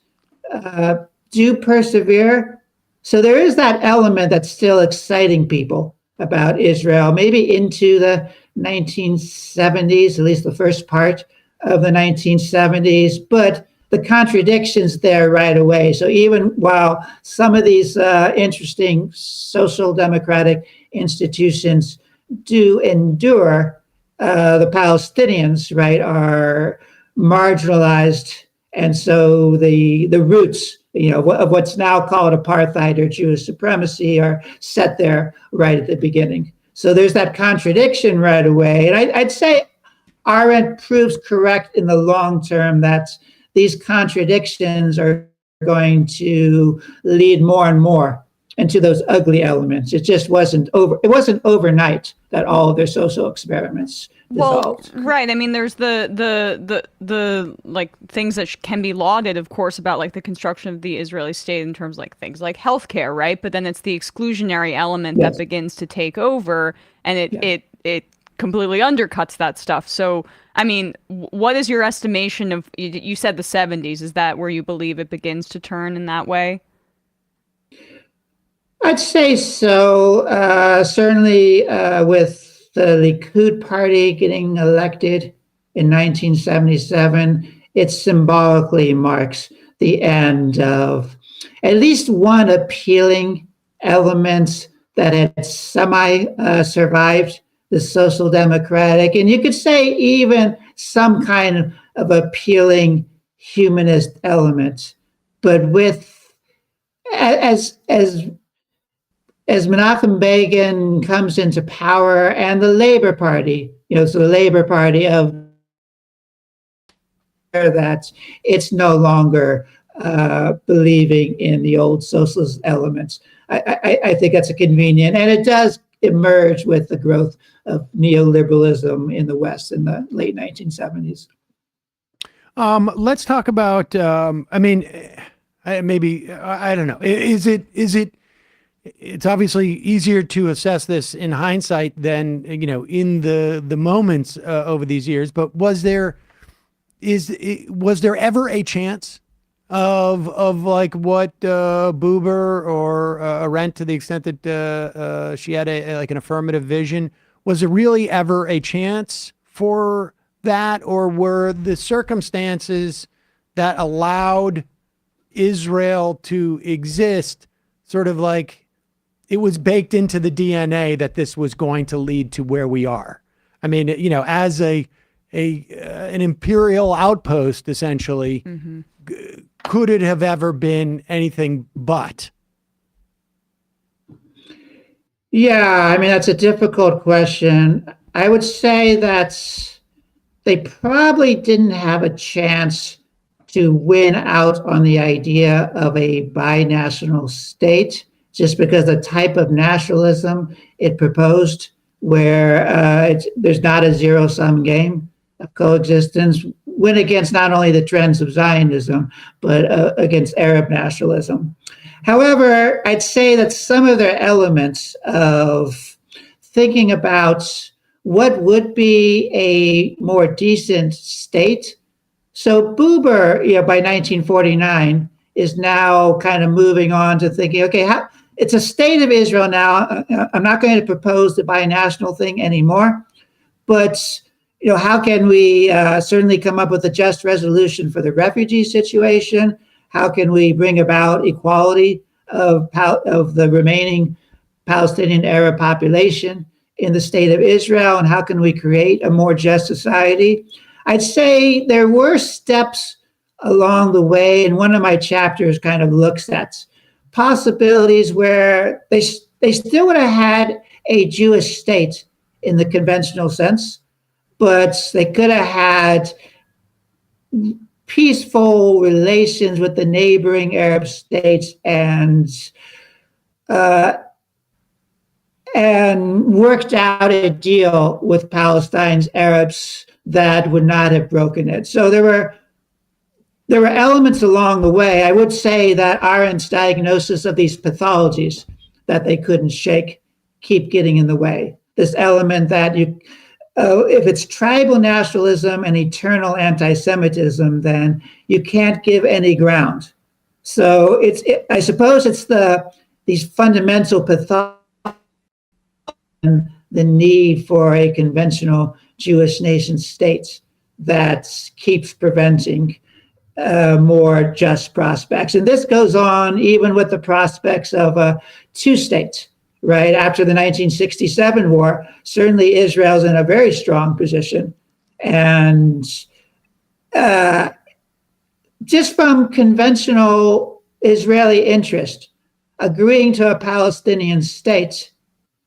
do persevere. So there is that element that's still exciting people about Israel, maybe into the 1970s, at least the first part of the 1970s. But the contradictions there right away. So even while some of these interesting social democratic institutions do endure, the Palestinians, right, are marginalized. And so the roots, of what's now called apartheid or Jewish supremacy are set there right at the beginning. So there's that contradiction right away. And I'd say Arendt proves correct in the long term that these contradictions are going to lead more and more into those ugly elements. It just wasn't overnight that all of their social experiments dissolved. Well, right. I mean, there's the like things that can be lauded, of course, about like the construction of the Israeli state in terms of like things like healthcare, right? But then it's the exclusionary element that begins to take over, and it completely undercuts that stuff. So, I mean, what is your estimation of, you said the 70s, is that where you believe it begins to turn in that way? I'd say so. Certainly with the Likud party getting elected in 1977, it symbolically marks the end of at least one appealing element that had semi-survived the social democratic, and you could say even some kind of appealing humanist element. But with as as Menachem Begin comes into power and the Labor Party, so the Labor Party of that it's no longer believing in the old socialist elements. I think that's a convenient, and it does emerge with the growth of neoliberalism in the West in the late 1970s. Let's talk about, maybe, I don't know. It's obviously easier to assess this in hindsight than, in the moments over these years, but was there ever a chance of like what Buber or Arendt, to the extent that she had an affirmative vision, was there really ever a chance for that, or were the circumstances that allowed Israel to exist sort of like it was baked into the DNA that this was going to lead to where we are? I mean, as an imperial outpost, essentially, could it have ever been anything but? Yeah, that's a difficult question. I would say that they probably didn't have a chance to win out on the idea of a binational state, just because the type of nationalism it proposed, where there's not a zero-sum game of coexistence, went against not only the trends of Zionism, but against Arab nationalism. However, I'd say that some of their elements of thinking about what would be a more decent state. So Buber, by 1949, is now kind of moving on to thinking, okay, it's a state of Israel now. I'm not going to propose the binational thing anymore, but how can we certainly come up with a just resolution for the refugee situation? How can we bring about equality of the remaining Palestinian Arab population in the state of Israel, and how can we create a more just society? I'd say there were steps along the way, and one of my chapters kind of looks at possibilities where they still would have had a Jewish state in the conventional sense, but they could have had peaceful relations with the neighboring Arab states and worked out a deal with Palestine's Arabs that would not have broken it. So there were elements along the way. I would say that Arendt's diagnosis of these pathologies that they couldn't shake keep getting in the way. This element that if it's tribal nationalism and eternal anti-Semitism, then you can't give any ground. So I suppose it's these fundamental pathologies, the need for a conventional Jewish nation state that keeps preventing more just prospects. And this goes on even with the prospects of a two-state, right? After the 1967 war, certainly Israel's in a very strong position. And just from conventional Israeli interest, agreeing to a Palestinian state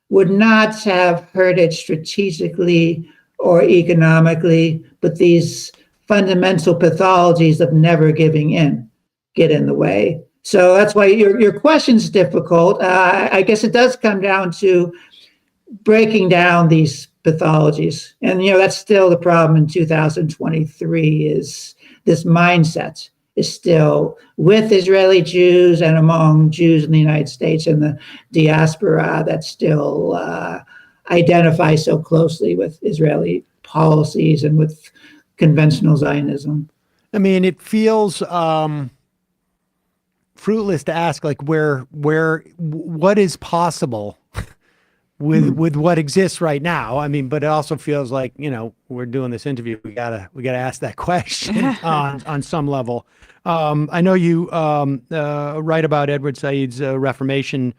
would not have hurt it strategically or economically, but these fundamental pathologies of never giving in get in the way. So that's why your question's difficult. I guess it does come down to breaking down these pathologies. And, that's still the problem in 2023 is this mindset is still with Israeli Jews and among Jews in the United States and the diaspora that still identify so closely with Israeli policies and with conventional Zionism. I mean, it feels fruitless to ask like what is possible with what exists right now. I mean, but it also feels like, we're doing this interview. We gotta ask that question on some level. I know you write about Edward Said's Reformation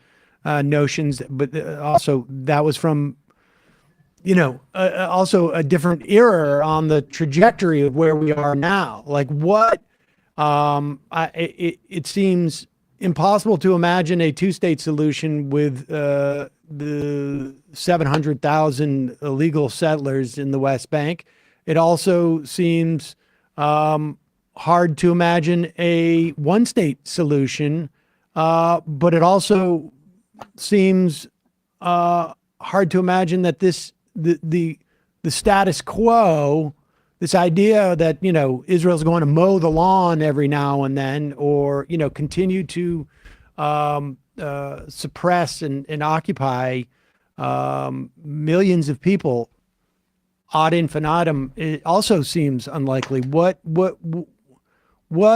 notions, but also that was from, also a different era on the trajectory of where we are now. Like what, it seems impossible to imagine a two-state solution with the 700,000 illegal settlers in the West Bank. It also seems hard to imagine a one-state solution, but it also seems hard to imagine that the status quo, this idea that, Israel's going to mow the lawn every now and then, or, continue to suppress and occupy millions of people ad infinitum, it also seems unlikely. What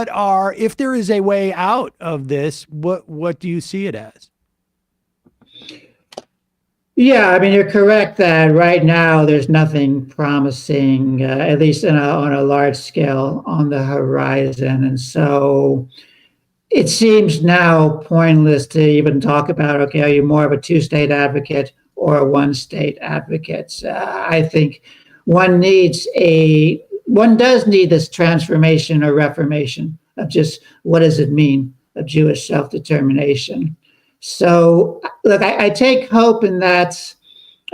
are, if there is a way out of this, what do you see it as? Yeah, I mean, you're correct that right now there's nothing promising, at least on a large scale, on the horizon. And so it seems now pointless to even talk about, okay, are you more of a two-state advocate or a one-state advocate? I think one does need this transformation or reformation of just what does it mean of Jewish self-determination. So, look, I take hope in that,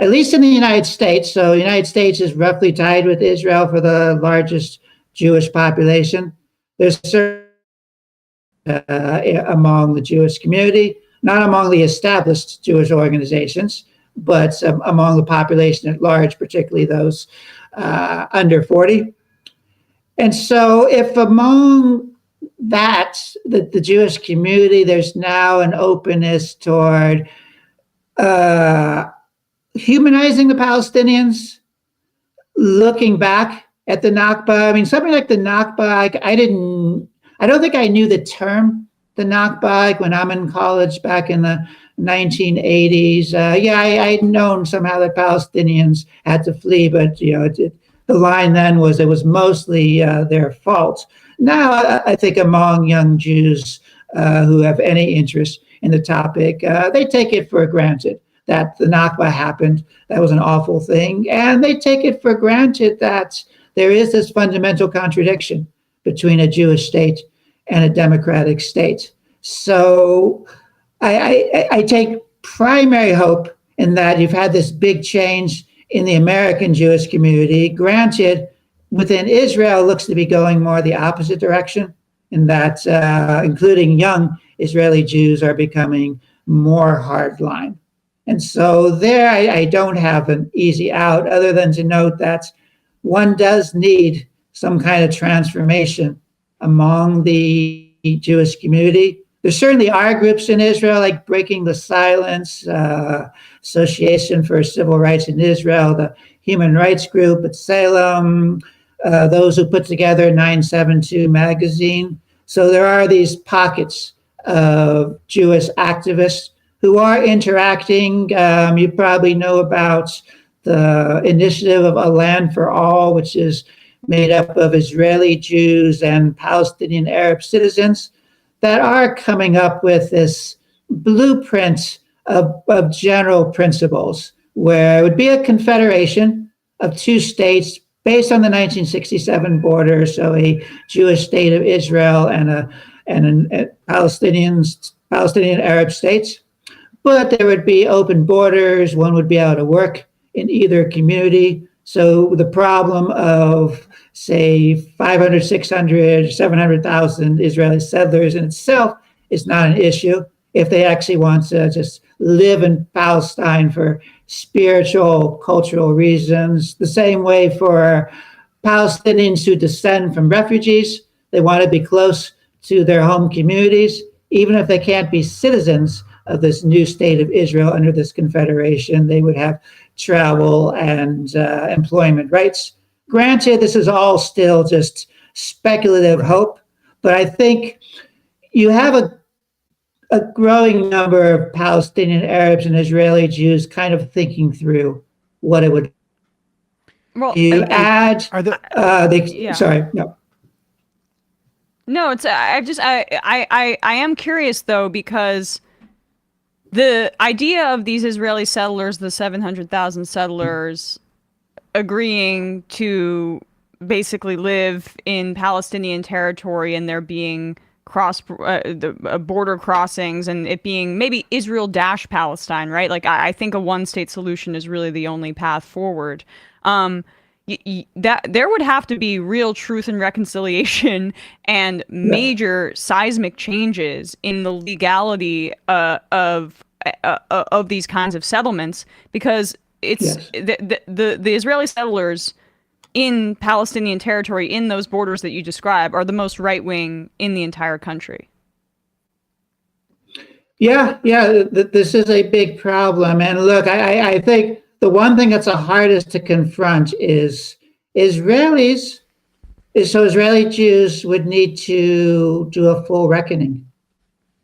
at least in the United States. So, the United States is roughly tied with Israel for the largest Jewish population. There's certain among the Jewish community, not among the established Jewish organizations, but among the population at large, particularly those under 40. And so, if among that the Jewish community, there's now an openness toward humanizing the Palestinians, looking back at the Nakba. I mean, something like the Nakba, I don't think I knew the term, the Nakba, when I'm in college back in the 1980s. I'd known somehow that Palestinians had to flee, but the line then was it was mostly their fault. Now, I think among young Jews who have any interest in the topic, they take it for granted that the Nakba happened. That was an awful thing. And they take it for granted that there is this fundamental contradiction between a Jewish state and a democratic state. So I take primary hope in that you've had this big change in the American Jewish community. Granted, within Israel, looks to be going more the opposite direction, in that including young Israeli Jews are becoming more hardline. And so there, I don't have an easy out other than to note that one does need some kind of transformation among the Jewish community. There certainly are groups in Israel like Breaking the Silence, Association for Civil Rights in Israel, the Human Rights Group at Salem, those who put together 972 magazine. So there are these pockets of Jewish activists who are interacting. You probably know about the initiative of A Land for All, which is made up of Israeli Jews and Palestinian Arab citizens that are coming up with this blueprint of general principles, where it would be a confederation of two states based on the 1967 border, so a Jewish state of Israel and a Palestinian Arab states. But there would be open borders. One would be able to work in either community. So the problem of, say, 500, 600, 700,000 Israeli settlers in itself is not an issue if they actually want to just live in Palestine for spiritual, cultural reasons. The same way for Palestinians who descend from refugees, they want to be close to their home communities, even if they can't be citizens of this new state of Israel under this confederation. They would have travel and employment rights. Granted, this is all still just speculative hope, but I think you have a growing number of Palestinian Arabs and Israeli Jews kind of thinking through what it would. Well, you add. Are the yeah. Sorry, no. No, it's I am curious though, because the idea of these Israeli settlers, the 700,000 settlers, agreeing to basically live in Palestinian territory and there being border crossings and it being maybe Israel-Palestine, right? Like I think a one-state solution is really the only path forward. That there would have to be real truth and reconciliation and major seismic changes in the legality of these kinds of settlements, because it's the Israeli settlers in Palestinian territory in those borders that you describe are the most right-wing in the entire country. Yeah, this is a big problem. And look, I think the one thing that's the hardest to confront is Israeli Jews would need to do a full reckoning,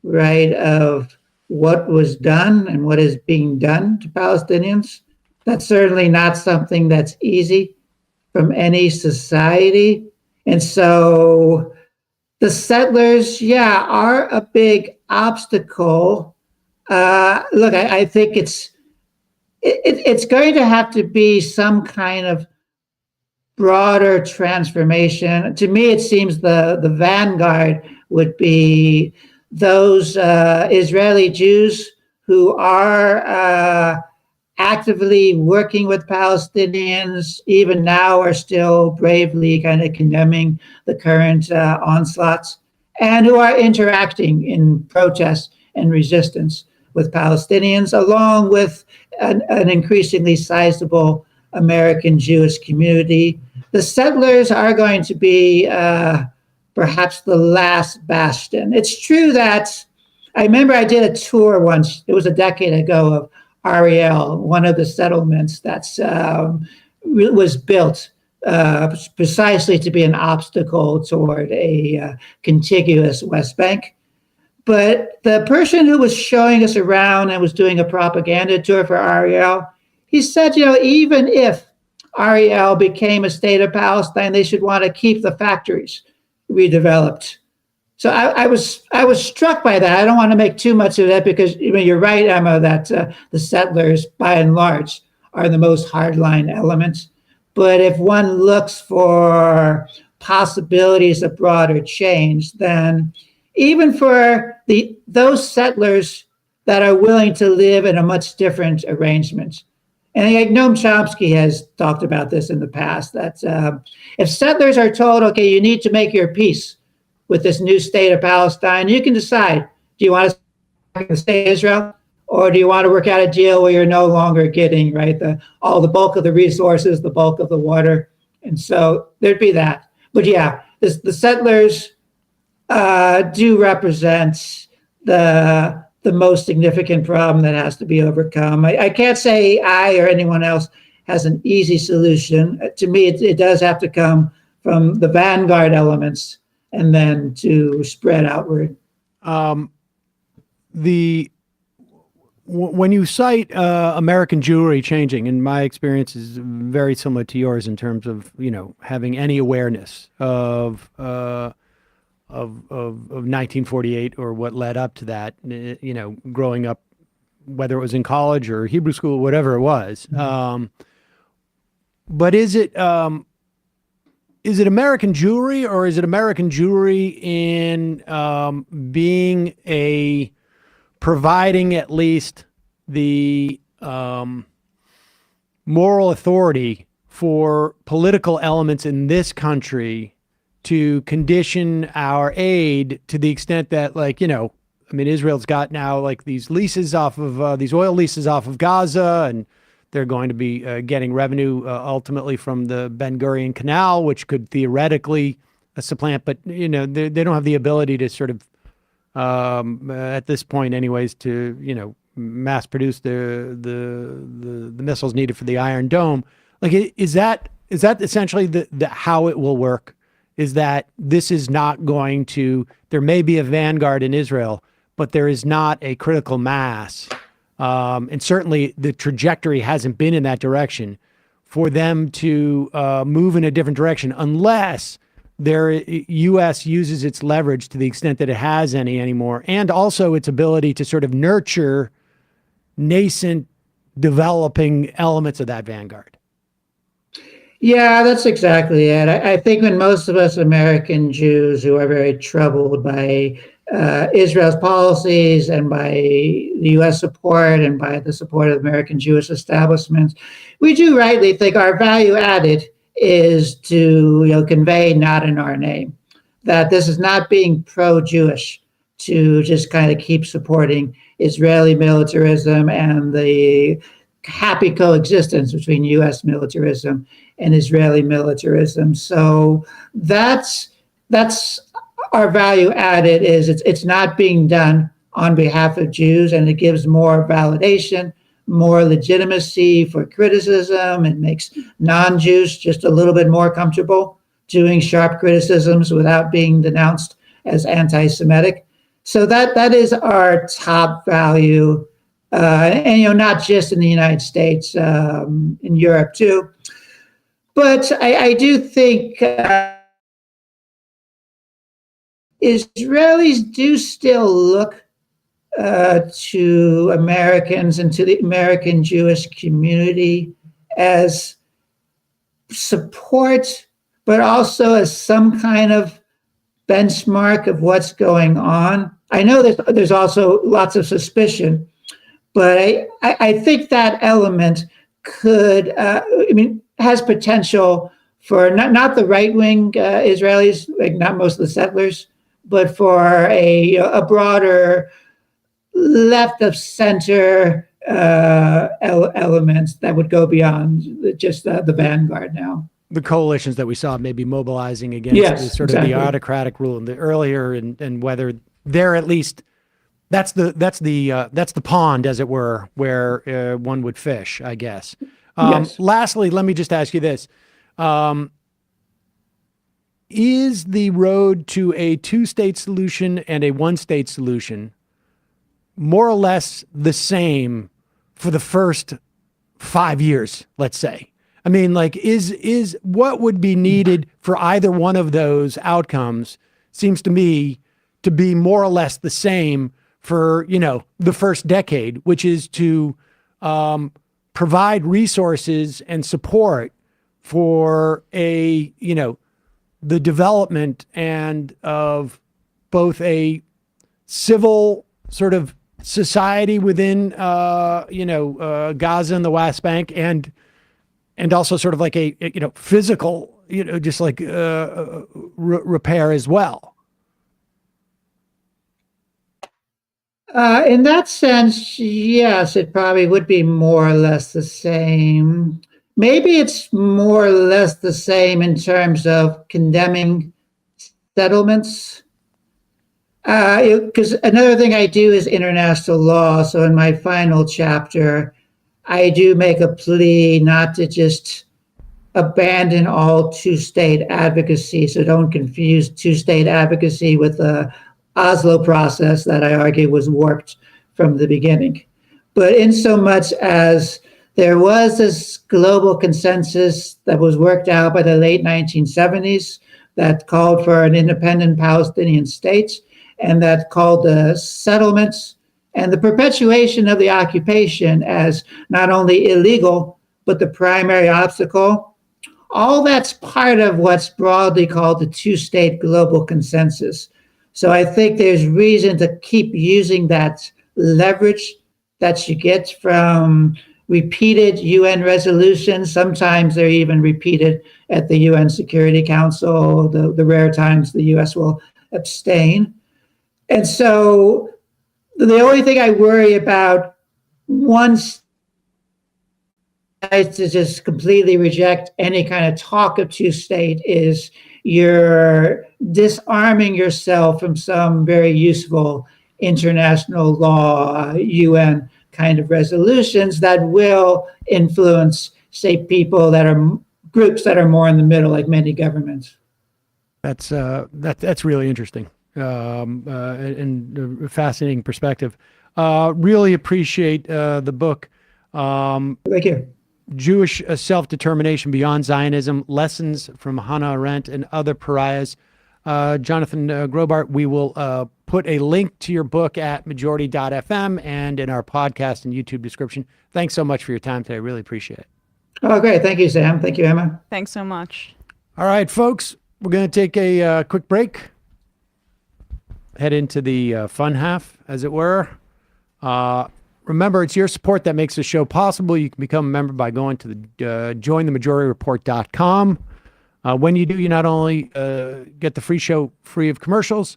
right, of what was done and what is being done to Palestinians. That's certainly not something that's easy from any society. And so the settlers, are a big obstacle. Look, I think it's going to have to be some kind of broader transformation. To me, it seems the vanguard would be those Israeli Jews who are actively working with Palestinians, even now are still bravely kind of condemning the current onslaughts, and who are interacting in protest and resistance with Palestinians, along with an increasingly sizable American Jewish community. The settlers are going to be perhaps the last bastion. It's true that I remember I did a tour once, it was a decade ago, of Ariel, one of the settlements that's was built precisely to be an obstacle toward a contiguous West Bank. But the person who was showing us around and was doing a propaganda tour for Ariel, he said, even if Ariel became a state of Palestine, they should want to keep the factories redeveloped. So I was struck by that. I don't want to make too much of that because you're right, Emma, that the settlers, by and large, are the most hardline elements. But if one looks for possibilities of broader change, then even for those settlers that are willing to live in a much different arrangement, and Noam Chomsky has talked about this in the past, that if settlers are told, okay, you need to make your peace with this new state of Palestine, you can decide, do you want to stay in Israel, or do you want to work out a deal where you're no longer getting all the bulk of the resources, the bulk of the water? And so there'd be that. But the settlers do represent the most significant problem that has to be overcome. I can't say I or anyone else has an easy solution. To me, it does have to come from the vanguard elements and then to spread outward. When you cite American Jewry changing, and my experience is very similar to yours in terms of having any awareness of 1948 or what led up to that, growing up, whether it was in college or Hebrew school, whatever it was. But is it American Jewry, or is it American Jewry in providing at least the moral authority for political elements in this country to condition our aid to the extent that, Israel's got now these leases off of these oil leases off of Gaza, and they're going to be getting revenue ultimately from the Ben Gurion Canal, which could theoretically supplant, but they don't have the ability to sort of at this point, anyways, to mass produce the missiles needed for the Iron Dome. Is that essentially the how it will work? Is that this is not going to? There may be a vanguard in Israel, but there is not a critical mass, and certainly the trajectory hasn't been in that direction for them to move in a different direction, unless U.S. uses its leverage to the extent that it has any anymore, and also its ability to sort of nurture nascent, developing elements of that vanguard. Yeah, that's exactly it. I think when most of us American Jews who are very troubled by Israel's policies and by the U.S. support and by the support of American Jewish establishments, we do rightly think our value added is to convey not in our name, that this is not being pro-Jewish to just kind of keep supporting Israeli militarism and the happy coexistence between U.S. militarism and Israeli militarism. So that's our value added. Is it's not being done on behalf of Jews, and it gives more validation, more legitimacy for criticism. It makes non-Jews just a little bit more comfortable doing sharp criticisms without being denounced as anti-Semitic. So that is our top value, and not just in the United States, in Europe too. But I do think Israelis do still look to Americans and to the American Jewish community as support, but also as some kind of benchmark of what's going on. I know there's also lots of suspicion, but I think that element could, has potential for not the right-wing Israelis, like not most of the settlers, but for a broader left of center elements that would go beyond just the vanguard now. The coalitions that we saw maybe mobilizing against of the autocratic rule and the earlier, and whether they're at least that's the pond, as it were, where one would fish, I guess. Lastly, let me just ask you this. Is the road to a two-state solution and a one-state solution more or less the same for the first 5 years, let's say? I mean, like, is what would be needed for either one of those outcomes seems to me to be more or less the same for, the first decade, which is to provide resources and support for the development and of both a civil sort of society within, Gaza and the West Bank, and also sort of like a physical, just like repair as well. In that sense, yes, it probably would be more or less the same. Maybe it's more or less the same in terms of condemning settlements. Because another thing I do is international law. So in my final chapter, I do make a plea not to just abandon all two-state advocacy. So don't confuse two-state advocacy with the Oslo process that I argue was warped from the beginning. But in so much as there was this global consensus that was worked out by the late 1970s that called for an independent Palestinian state, and that called the settlements and the perpetuation of the occupation as not only illegal, but the primary obstacle. All that's part of what's broadly called the two-state global consensus. So I think there's reason to keep using that leverage that you get from repeated UN resolutions. Sometimes they're even repeated at the UN Security Council, the rare times the US will abstain. And so the only thing I worry about once is to just completely reject any kind of talk of two-state is you're disarming yourself from some very useful international law, UN kind of resolutions that will influence, say, people that are groups that are more in the middle, like many governments. That's really interesting and a fascinating perspective. Really appreciate the book. Thank you. Jewish Self-Determination Beyond Zionism, Lessons from Hannah Arendt and Other Pariahs. Jonathan Graubart, we will put a link to your book at majority.fm and in our podcast and YouTube description. Thanks so much for your time today. I really appreciate it. Oh, great. Thank you, Sam. Thank you, Emma. Thanks so much. All right, folks, we're going to take a quick break. Head into the fun half, as it were. Remember, it's your support that makes the show possible. You can become a member by going to the jointhemajorityreport.com. When you do, you not only get the free show free of commercials,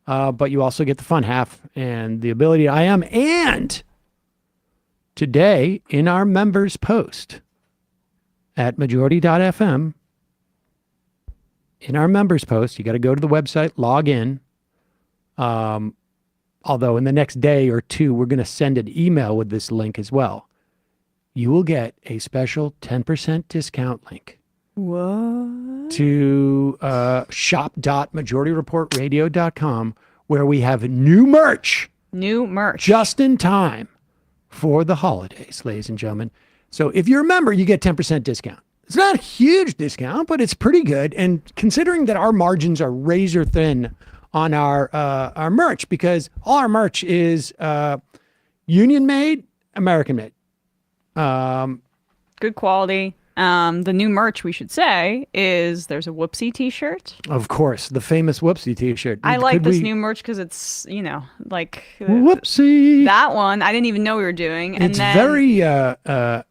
but you also get the fun half and the ability and today in our members post at majority.fm, in our members post, you got to go to the website, log in. Although in the next day or two, we're going to send an email with this link as well. You will get a special 10% discount link. What? To shop.majorityreportradio.com, where we have new merch. New merch. Just in time for the holidays, ladies and gentlemen. So if you're a member, you get 10% discount. It's not a huge discount, but it's pretty good. And considering that our margins are razor thin on our merch, because all our merch is union made, American made. Good quality. The new merch, we should say, is there's a Whoopsie t-shirt. Of course, the famous Whoopsie t-shirt. I like this new merch because it's, like Whoopsie. That one. I didn't even know we were doing. And It's then, very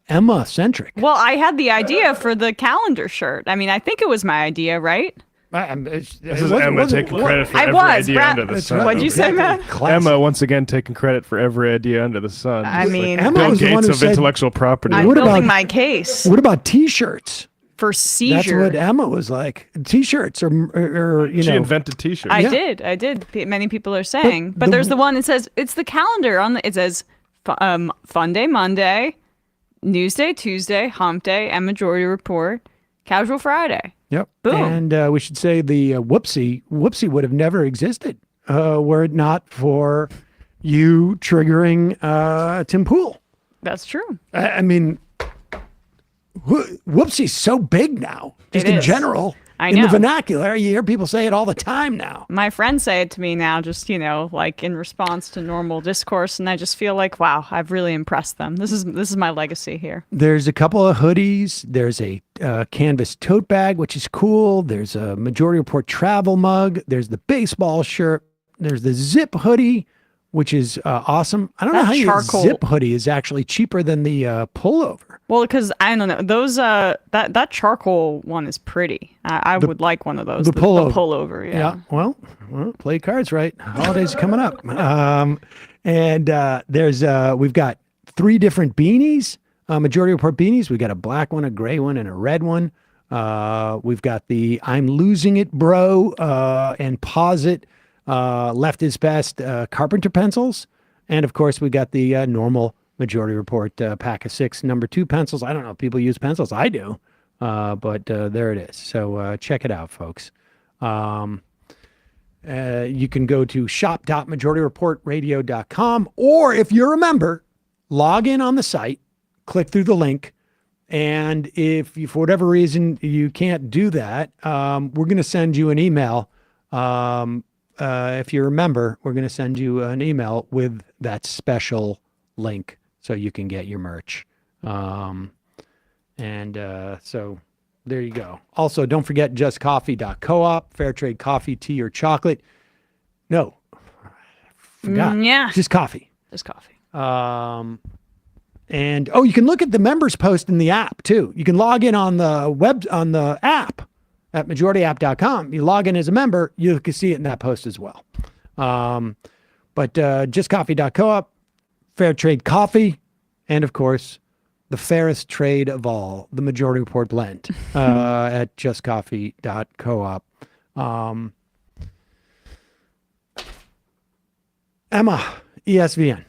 Emma-centric. well, I had the idea for the calendar shirt. I mean, I think it was my idea, right? This is Emma taking credit for I every was. idea under the sun. What'd you say, Matt? Emma once again taking credit for every idea under the sun. I Just mean, like Emma Bill was the one Gates who of said- intellectual property. I'm What building about- my case What about t-shirts? for That's seizure. what Emma was like. T-shirts or She invented T-shirts. I did. Many people are saying, but there's the one that says it's the calendar on the. It says Fun Day Monday, News Day Tuesday, Hump Day, and Majority Report, Casual Friday. Yep. Boom. And we should say the Whoopsie would have never existed were it not for you triggering Tim Pool. That's true. I mean, Whoopsie's so big now, just It in is. general. I In know. the vernacular, you hear people say it all the time now. My friends say it to me now, just like in response to normal discourse, and I just feel like, wow, I've really impressed them. This is my legacy here. There's a couple of hoodies. There's a canvas tote bag, which is cool. There's a Majority Report travel mug. There's the baseball shirt. There's the zip hoodie, which is awesome. I don't know That how your charcoal- zip hoodie is actually cheaper than the pullover. Well, because I don't know, those that charcoal one is pretty. I would like one of those. the pullover. Pullover, yeah. Well, play cards right. Holidays are coming up. And there's we've got 3 different beanies, Majority Report beanies. We got a black one, a gray one, and a red one. We've got the I'm Losing It, Bro, and Pause It, Left is Best carpenter pencils. And of course, we got the normal Majority Report pack of 6 number 2 pencils. I don't know if people use pencils. I do. But there it is. So check it out, folks. You can go to shop.majorityreportradio.com, or if you're a member, log in on the site, click through the link. And if you, for whatever reason you can't do that, we're going to send you an email. If you're a member, we're going to send you an email with that special link so you can get your merch. So there you go. Also, don't forget justcoffee.coop, fair trade coffee, tea, or chocolate. No, I forgot. Yeah. Just coffee. Just coffee. And you can look at the members post in the app too. You can log in on the app at majorityapp.com. You log in as a member, you can see it in that post as well. But justcoffee.coop, fair trade coffee, and of course, the fairest trade of all, the Majority Report blend at justcoffee.coop. Emma, ESVN.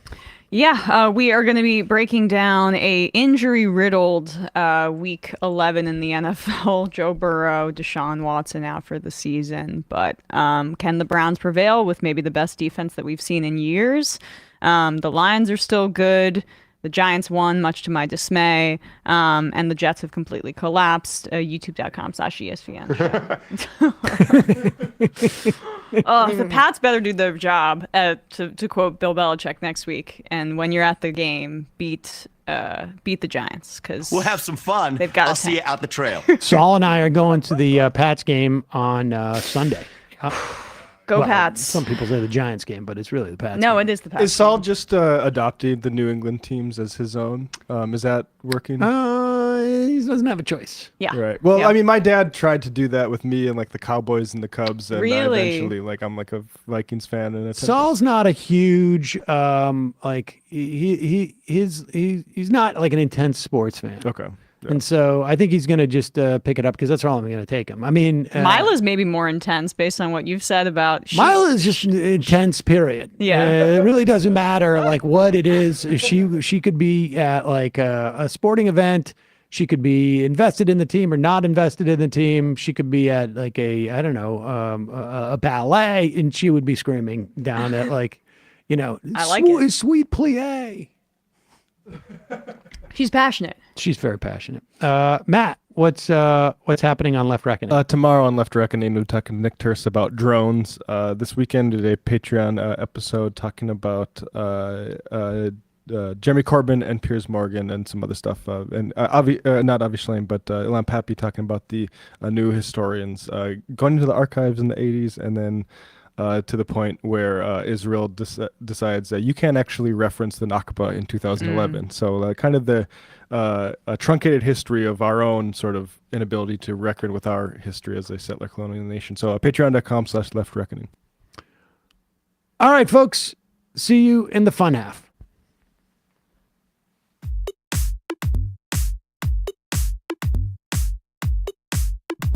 Yeah, we are going to be breaking down a injury-riddled Week 11 in the NFL. Joe Burrow, Deshaun Watson out for the season. But can the Browns prevail with maybe the best defense that we've seen in years? The Lions are still good. The Giants won, much to my dismay. And the Jets have completely collapsed. YouTube.com/ESPN. The Pats better do their job, to quote Bill Belichick next week. And when you're at the game, beat beat the Giants because We'll have some fun. They've got a I'll see you out the trail. Saul and I are going to the Pats game on Sunday. Go Well, Pats. Some people say the Giants game, but it's really the Pats. No, game. it is the Pats. Is Saul game. just adopting the New England teams as his own? Is that working? He doesn't have a choice. Yeah. Right. Well, Yeah. I mean, my dad tried to do that with me and like the Cowboys and the Cubs, and I Really? eventually, like, I'm like a Vikings fan, and it's Saul's not a huge like he's not like an intense sports fan. okay. Yeah. And so I think he's going to just pick it up because that's all I'm going to take him. I mean, Mila's maybe more intense based on what you've said about. Mila is just intense. Period. Yeah. It really doesn't matter like what it is. She could be at like a sporting event. She could be invested in the team or not invested in the team. She could be at like I don't know, a ballet, and she would be screaming down at like, I like it. Sweet plie. She's passionate. She's very passionate. Matt, what's happening on Left Reckoning? Tomorrow on Left Reckoning, we're talking to Nick Turse about drones. This weekend did a Patreon episode talking about Jeremy Corbyn and Piers Morgan and some other stuff. And not Avi Shlaim, but Ilan Pappy talking about the new historians going into the archives in the 80s and then to the point where Israel decides that you can't actually reference the Nakba in 2011. So kind of the a truncated history of our own sort of inability to reckon with our history as a settler colonial nation. So patreon.com/Left Reckoning. All right, folks. See you in the fun half.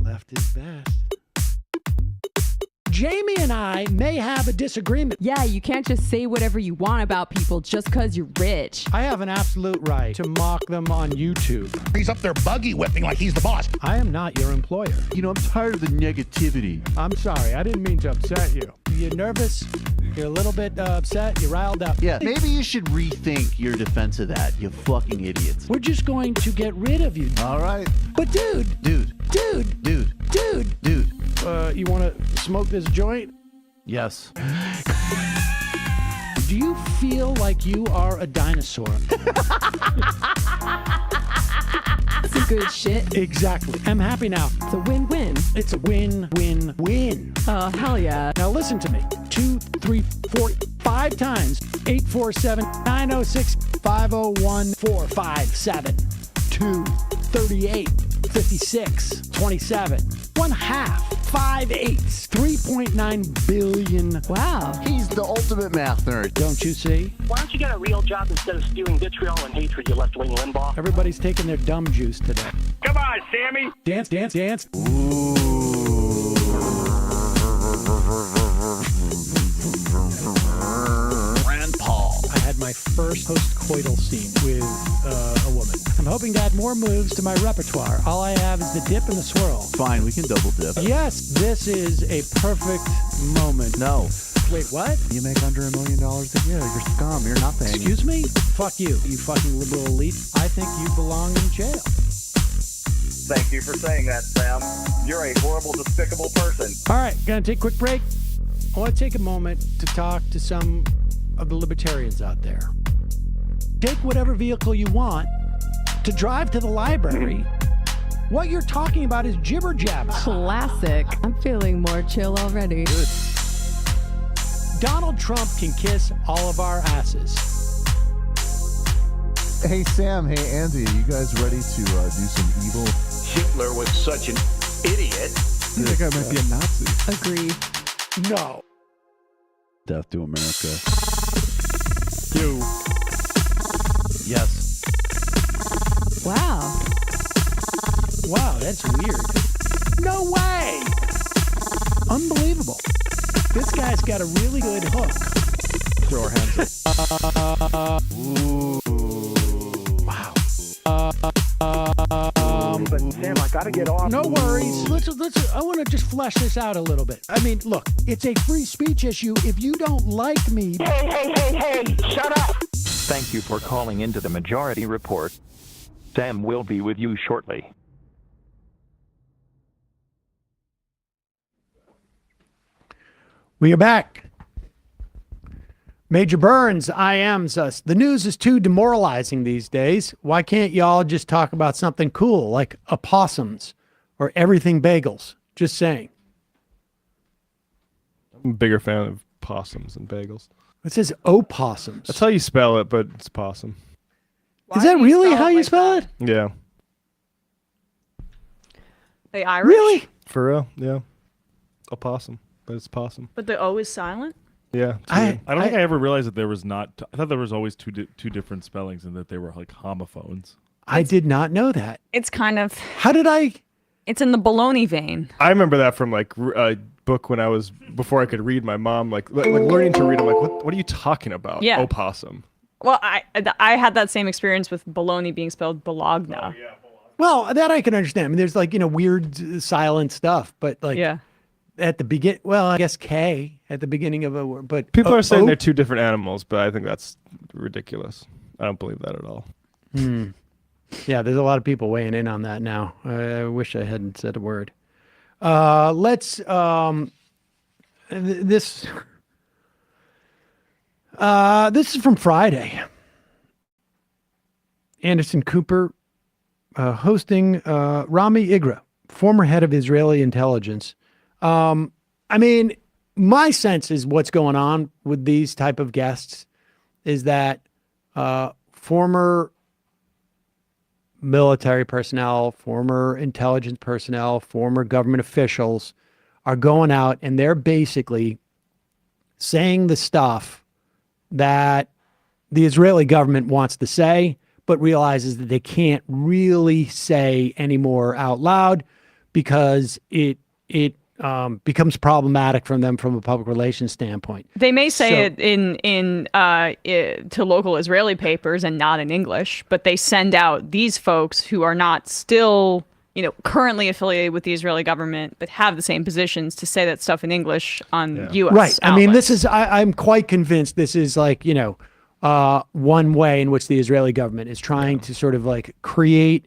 Left is best. Jamie and I may have a disagreement. Yeah, you can't just say whatever you want about people just because you're rich. I have an absolute right to mock them on YouTube. He's up there buggy whipping like he's the boss. I am not your employer. I'm tired of the negativity. I'm sorry. I didn't mean to upset you. You're nervous. You're a little bit upset. You're riled up. Yeah, maybe you should rethink your defense of that, you fucking idiots. We're just going to get rid of you. All right. But dude, you want to smoke this joint? Yes. Do you feel like you are a dinosaur? Some good shit. Exactly. I'm happy now. It's a win-win. It's a win-win-win. Oh, hell yeah. Now listen to me. 2, 3, 4, 5 times. 847-906-501-457. 2, 38, 56, 27. 1/2. 5 8s. 3.9 billion. Wow. He's the ultimate math nerd. Don't you see? Why don't you get a real job instead of spewing vitriol and hatred, you left-wing Limbaugh? Everybody's taking their dumb juice today. Come on, Sammy! Dance, dance, dance. Rand Paul. I had my first post-coital scene with a woman. I'm hoping to add more moves to my repertoire. All I have is the dip and the swirl. Fine, we can double dip. Yes, this is a perfect moment. No. Wait, what? You make under $1 million a year. You're scum. You're nothing. Excuse me? Fuck you, you fucking liberal elite. I think you belong in jail. Thank you for saying that, Sam. You're a horrible, despicable person. All right, gonna take a quick break. I want to take a moment to talk to some of the libertarians out there. Take whatever vehicle you want to drive to the library. What you're talking about is jibber jabber. Classic. I'm feeling more chill already. Good. Donald Trump can kiss all of our asses. Hey, Sam. Hey, Andy. You guys ready to do some evil? Hitler was such an idiot. That guy might be a Nazi. Agree. No. Death to America. You. Yes. Wow. Wow, that's weird. No way! Unbelievable. This guy's got a really good hook. Throw our hands up. Ooh. Wow. But Sam, I gotta get off. No worries. Let's. I want to just flesh this out a little bit. I mean, look, it's a free speech issue. If you don't like me, Hey, shut up! Thank you for calling into the Majority Report. Sam will be with you shortly. we are back. Major Burns, IMs us. The news is too demoralizing these days. Why can't y'all just talk about something cool like opossums or everything bagels? Just saying. I'm a bigger fan of possums and bagels. It says opossums. That's how you spell it, but it's possum. Is that really how you spell it? Yeah. The Irish? Really? For real? Yeah. Opossum, but it's possum. But the O is silent? Yeah. I don't think I ever realized that there was not. I thought there was always two different spellings and that they were like homophones. I did not know that. It's kind of. How did I? It's in the baloney vein. I remember that from like a book when I was before I could read. My mom like learning to read. I'm like, what are you talking about? Yeah. Opossum. Well, I had that same experience with baloney being spelled Bologna. Oh, yeah. Well, that I can understand. I mean, there's like, weird silent stuff, but like at the begin, well, I guess K at the beginning of a word, but People are saying they're two different animals, but I think that's ridiculous. I don't believe that at all. Yeah, there's a lot of people weighing in on that now. I wish I hadn't said a word. This is from Friday. Anderson Cooper hosting Rami Igra, former head of Israeli intelligence. I mean, my sense is what's going on with these type of guests is that former military personnel, former intelligence personnel, former government officials are going out and they're basically saying the stuff that the Israeli government wants to say, but realizes that they can't really say anymore out loud because it becomes problematic from them from a public relations standpoint. They may say it to local Israeli papers and not in English, but they send out these folks who are not still, currently affiliated with the Israeli government, but have the same positions to say that stuff in English on U.S. Right. I mean, outlets. I'm quite convinced this is like, one way in which the Israeli government is trying to sort of like create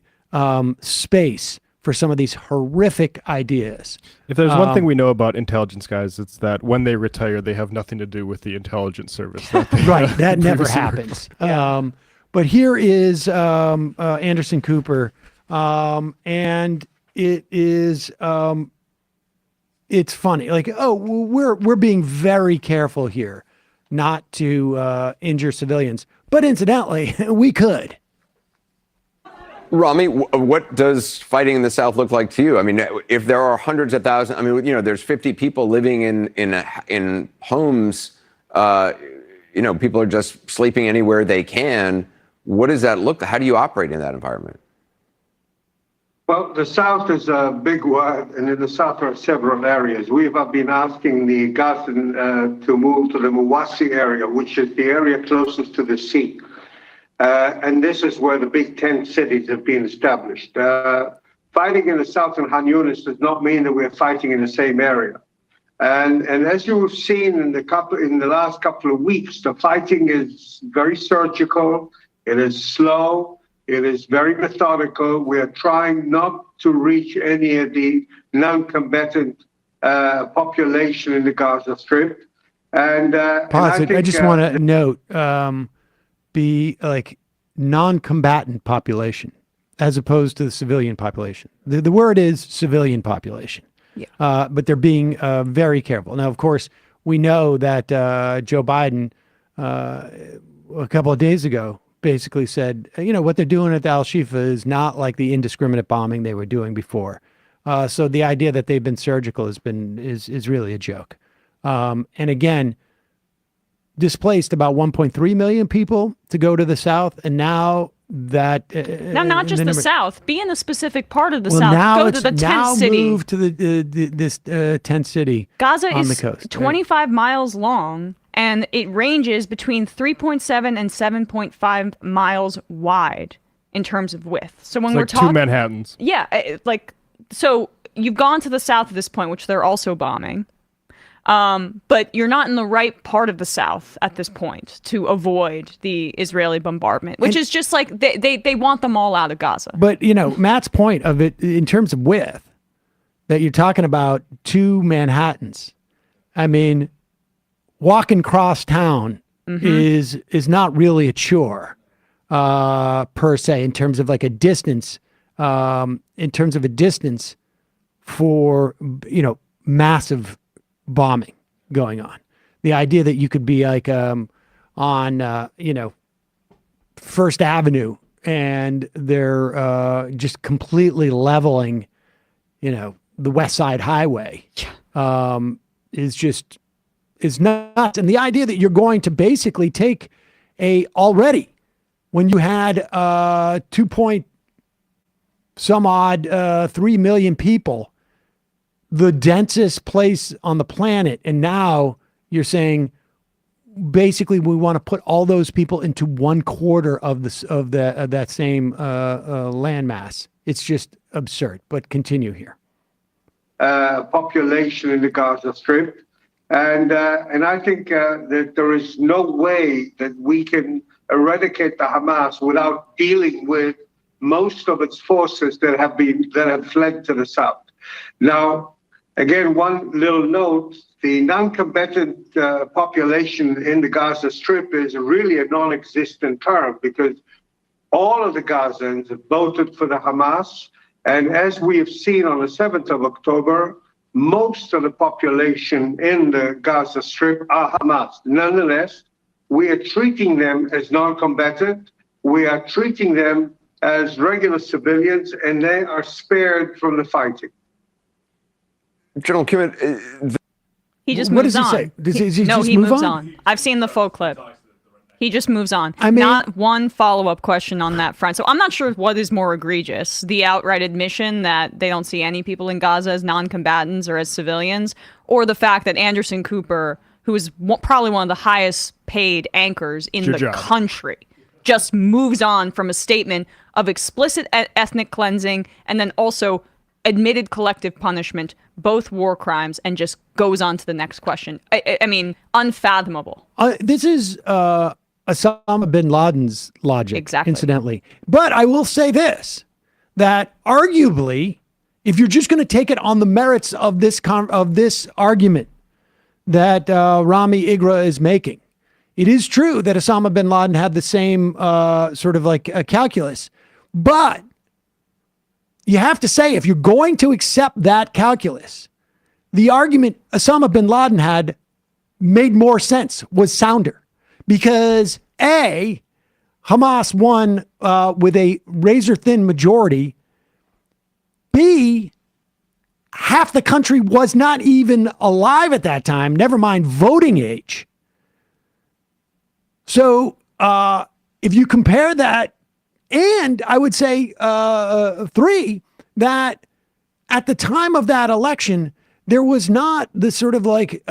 space for some of these horrific ideas. If there's one thing we know about intelligence guys, it's that when they retire, they have nothing to do with the intelligence service. Right, that never happens. But here is Anderson Cooper, and it is it's funny. Like, we're being very careful here not to injure civilians, but incidentally, we could. Rami, what does fighting in the South look like to you? I mean, if there are hundreds of thousands, I mean, there's 50 people living in homes, people are just sleeping anywhere they can. What does that look like? How do you operate in that environment? Well, the South is a big word, and in the South there are several areas. We have been asking the Gazan to move to the Mawasi area, which is the area closest to the sea. And this is where the big tent cities have been established. Fighting in the South in Han Yunis does not mean that we're fighting in the same area. And as you've seen in the last couple of weeks, the fighting is very surgical. It is slow. It is very methodical. We are trying not to reach any of the non-combatant population in the Gaza Strip. And I just want to note, be like non-combatant population as opposed to the civilian population. The word is civilian population. Yeah. But they're being very careful. Now, of course, we know that Joe Biden a couple of days ago basically said, what they're doing at Al-Shifa is not like the indiscriminate bombing they were doing before. So the idea that they've been surgical is really a joke. And again, displaced about 1.3 million people to go to the South, and now that now not just the South, be in a specific part of the South. Now go to the tent city. Move to this tent city. Gaza on is the coast, 25 miles long, and it ranges between 3.7 and 7.5 miles wide in terms of width. So when we're talking two Manhattans, so you've gone to the South at this point, which they're also bombing. But you're not in the right part of the South at this point to avoid the Israeli bombardment, which is just like they want them all out of Gaza. But, Matt's point of it in terms of width, that you're talking about two Manhattans. I mean, walking across town is not really a chore per se in terms of like a distance, for, massive bombing going on. The idea that you could be like on, First Avenue and they're just completely leveling, the West Side Highway is nuts. And the idea that you're going to basically take already when you had 2 point some odd 3 million people, the densest place on the planet, and now you're saying basically we want to put all those people into 1/4 of that same landmass. It's just absurd. But continue here. Population in the Gaza Strip, and I think that there is no way that we can eradicate the Hamas without dealing with most of its forces that have fled to the south. Now, again, one little note: the non-combatant population in the Gaza Strip is really a non-existent term because all of the Gazans have voted for the Hamas. And as we have seen on the 7th of October, most of the population in the Gaza Strip are Hamas. Nonetheless, we are treating them as non-combatant. We are treating them as regular civilians, and they are spared from the fighting. General Kimmett, he just what moves does he on. say? Does he just he move moves on? I've seen the full clip. He just moves on. I mean, not one follow-up question on that front. So I'm not sure what is more egregious: the outright admission that they don't see any people in Gaza as non-combatants or as civilians, or the fact that Anderson Cooper, who is probably one of the highest-paid anchors in the country, just moves on from a statement of explicit ethnic cleansing and then also admitted collective punishment, both war crimes, and just goes on to the next question. I mean, unfathomable. This is Osama bin Laden's logic, exactly. Incidentally. But I will say this, that arguably, if you're just going to take it on the merits of this argument that Rami Igra is making, it is true that Osama bin Laden had the same sort of like calculus. But you have to say, if you're going to accept that calculus, the argument Osama bin Laden had made more sense, was sounder. Because A, Hamas won with a razor-thin majority. B, half the country was not even alive at that time, never mind voting age. So if you compare that, and I would say 3, that at the time of that election, there was not the sort of like,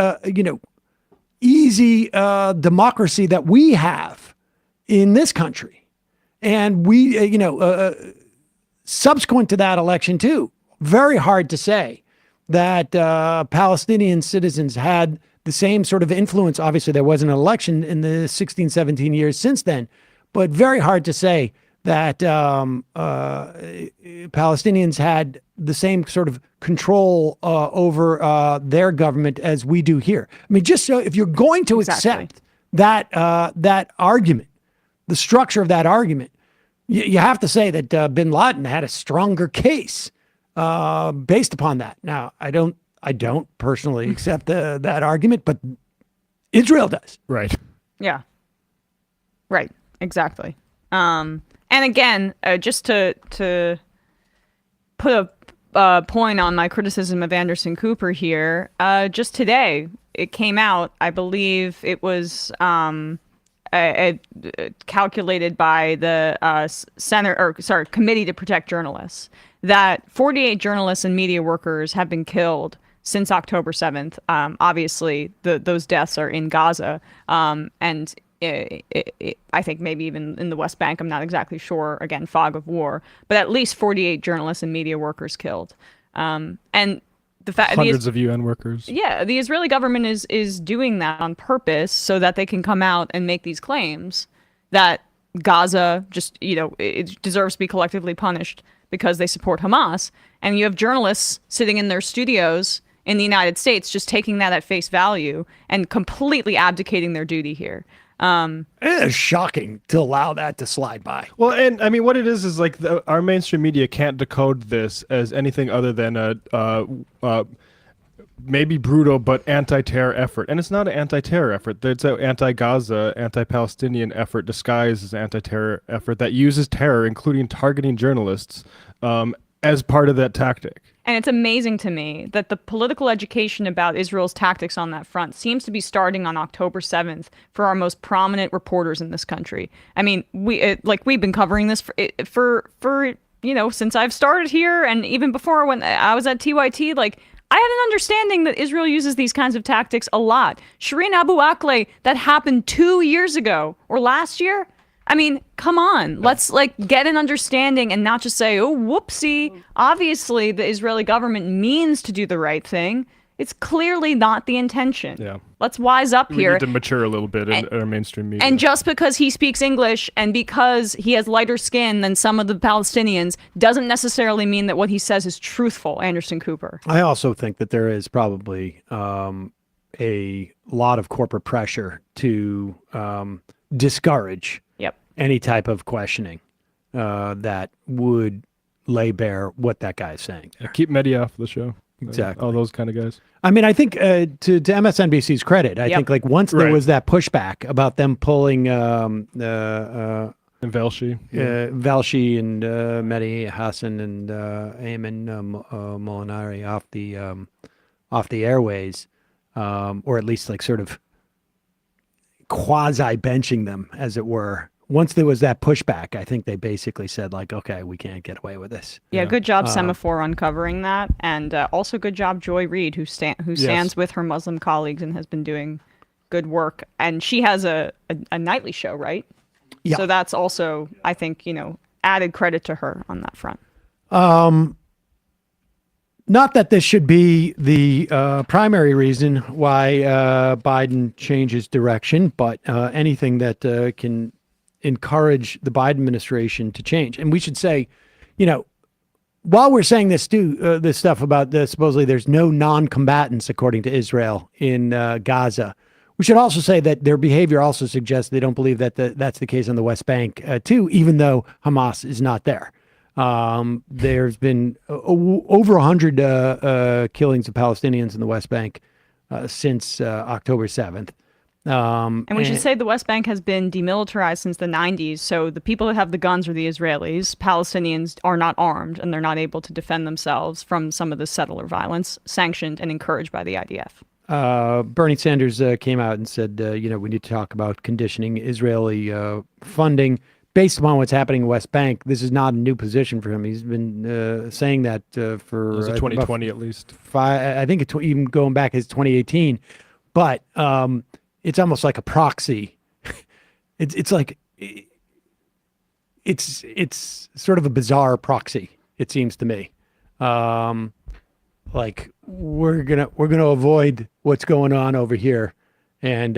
easy democracy that we have in this country. And we, subsequent to that election too, very hard to say that Palestinian citizens had the same sort of influence. Obviously, there wasn't an election in the 16, 17 years since then, but very hard to say that Palestinians had the same sort of control over their government as we do here. I mean, just so if you're going to accept that that argument, the structure of that argument, you have to say that bin Laden had a stronger case based upon that. Now, I don't personally accept that argument, but Israel does. Right. Yeah. Right. Exactly. And again, just to put a point on my criticism of Anderson Cooper here, just today it came out, I believe it was calculated by the Committee to Protect Journalists, that 48 journalists and media workers have been killed since October 7th. Obviously, those deaths are in Gaza, and I think maybe even in the West Bank. I'm not exactly sure. Again, fog of war, but at least 48 journalists and media workers killed. And the fact hundreds of UN workers. Yeah, the Israeli government is doing that on purpose so that they can come out and make these claims that Gaza just it deserves to be collectively punished because they support Hamas. And you have journalists sitting in their studios in the United States just taking that at face value and completely abdicating their duty here. It is shocking to allow that to slide by. Well, and I mean, what it is like our mainstream media can't decode this as anything other than a maybe brutal but anti-terror effort, and it's not an anti-terror effort. It's an anti-Gaza, anti-Palestinian effort disguised as an anti-terror effort that uses terror, including targeting journalists, as part of that tactic. And it's amazing to me that the political education about Israel's tactics on that front seems to be starting on October 7th for our most prominent reporters in this country. I mean, we've been covering this for since I've started here, and even before when I was at TYT, like, I had an understanding that Israel uses these kinds of tactics a lot. Shireen Abu Akleh, that happened 2 years ago or last year. I mean, come on, let's get an understanding and not just say, oh, whoopsie. Obviously, the Israeli government means to do the right thing. It's clearly not the intention. Yeah. Let's wise up here. We need to mature a little bit in our mainstream media. And just because he speaks English and because he has lighter skin than some of the Palestinians doesn't necessarily mean that what he says is truthful, Anderson Cooper. I also think that there is probably a lot of corporate pressure to discourage any type of questioning that would lay bare what that guy is saying. Yeah, keep media off the show. Exactly. All those kind of guys. I mean, I think to MSNBC's credit, I think like once there was that pushback about them pulling Velshi. Velshi and Mehdi Hassan and Ayman Molinari off the airways, or at least like sort of quasi benching them, as it were. Once there was that pushback, I think they basically said, like, okay, we can't get away with this. Yeah, good job, Semaphore, uncovering that. And also good job, Joy Reid, who stands with her Muslim colleagues and has been doing good work. And she has a nightly show, right? Yeah. So that's also, I think, added credit to her on that front. Not that this should be the primary reason why Biden changes direction, but anything that can encourage the Biden administration to change. And we should say, while we're saying this stuff about supposedly there's no non-combatants, according to Israel, in Gaza, we should also say that their behavior also suggests they don't believe that that's the case on the West Bank, too, even though Hamas is not there. There's been over 100 killings of Palestinians in the West Bank since October 7th. And we should say the West Bank has been demilitarized since the 90s, so the people that have the guns are the Israelis. Palestinians are not armed, and they're not able to defend themselves from some of the settler violence sanctioned and encouraged by the IDF. Bernie Sanders came out and said, we need to talk about conditioning Israeli funding based upon what's happening in West Bank. This is not a new position for him. He's been saying that for 2020 at least. I think it's even going back as 2018. But it's almost like a proxy. It's like it's sort of a bizarre proxy, it seems to me. Like we're gonna avoid what's going on over here, and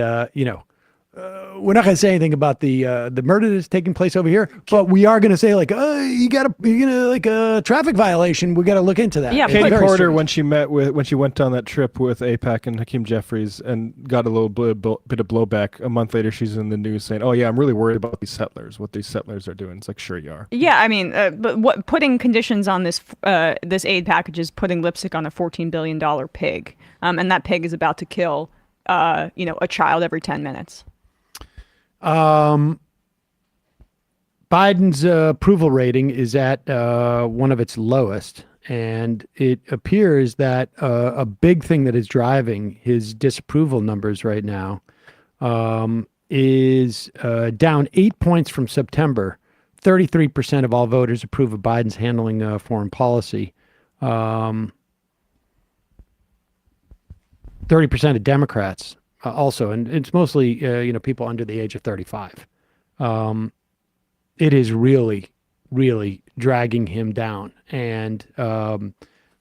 we're not going to say anything about the murder that's taking place over here, but we are going to say like, you a traffic violation. We got to look into that. Yeah, Katie Porter, when she went on that trip with AIPAC and Hakeem Jeffries and got a little bit of blowback, a month later she's in the news saying, "Oh yeah, I'm really worried about these settlers. What these settlers are doing." It's like, sure you are. Yeah, I mean, but putting conditions on this aid package is putting lipstick on a $14 billion pig, and that pig is about to kill a child every 10 minutes. Biden's approval rating is at one of its lowest, and it appears that a big thing that is driving his disapproval numbers right now is down 8 points from September. 33% of all voters approve of Biden's handling foreign policy. 30% of Democrats also, and it's mostly people under the age of 35. It is really, really dragging him down. And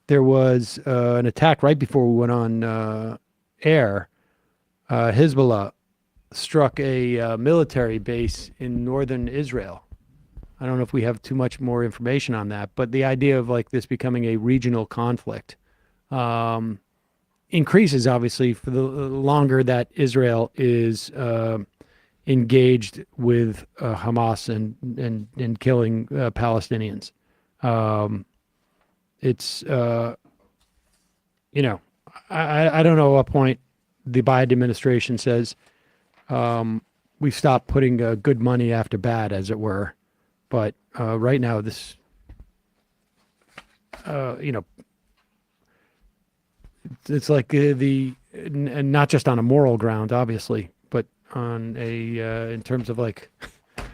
there was an attack right before we went on air. Hezbollah struck a military base in northern Israel. I don't know if we have too much more information on that, but the idea of like this becoming a regional conflict increases obviously for the longer that Israel is engaged with Hamas and killing Palestinians. It's I don't know what point the Biden administration says we've stopped putting good money after bad, as it were. But right now, this, it's like and not just on a moral ground, obviously, but on in terms of like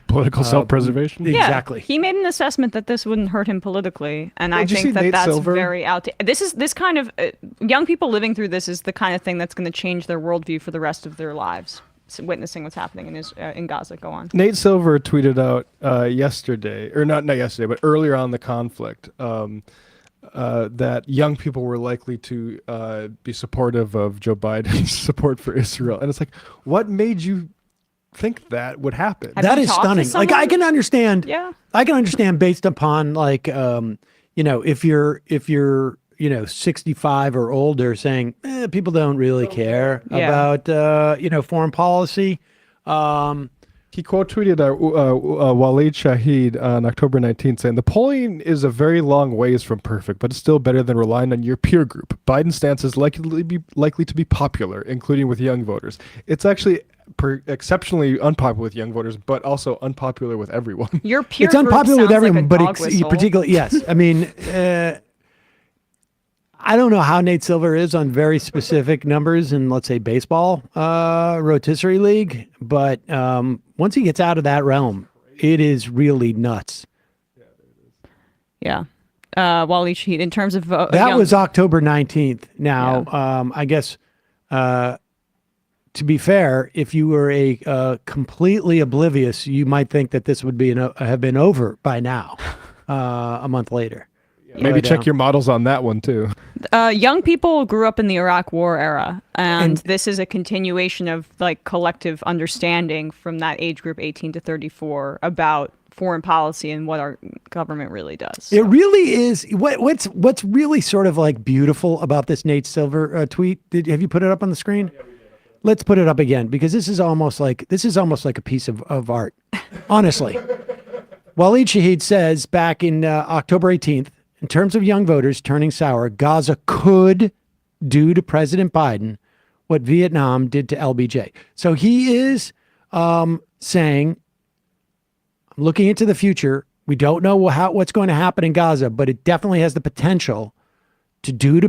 political self-preservation. Exactly. Yeah, he made an assessment that this wouldn't hurt him politically, and I Did you think see that Nate that's Silver? very this kind of young people living through this is the kind of thing that's going to change their worldview for the rest of their lives. Witnessing what's happening in Gaza. Go on. Nate Silver tweeted out yesterday, or not yesterday, but earlier on in the conflict, that young people were likely to be supportive of Joe Biden's support for Israel. And it's like, what made you think that would happen? That is stunning. Like, I can understand. Yeah. I can understand based upon like, if you're 65 or older, saying people don't really care about foreign policy. He quote tweeted Waleed Shahid on October 19th saying, "The polling is a very long ways from perfect, but it's still better than relying on your peer group. Biden's stance is likely to be popular, including with young voters. It's actually exceptionally unpopular with young voters, but also unpopular with everyone." Your peer it's group unpopular with sounds everyone, like a but dog whistle. particularly, yes. I mean, I don't know how Nate Silver is on very specific numbers in, let's say, baseball, rotisserie league, but once he gets out of that realm, it is really nuts. Yeah. Waleed Shahid, in terms of that was October 19th. Now, I guess to be fair, if you were completely oblivious, you might think that this would have been over by now, a month later. Maybe check your models on that one too. Young people grew up in the Iraq War era, and this is a continuation of like collective understanding from that age group 18 to 34 about foreign policy and what our government really does. It really is. What's really sort of like beautiful about this Nate Silver tweet? Have you put it up on the screen? Let's put it up again, because this is almost like a piece of art. Honestly, Waleed Shahid says back in October 18th. In terms of young voters turning sour, Gaza could do to President Biden what Vietnam did to LBJ. So he is saying, I'm looking into the future. We don't know what's going to happen in Gaza, but it definitely has the potential to do to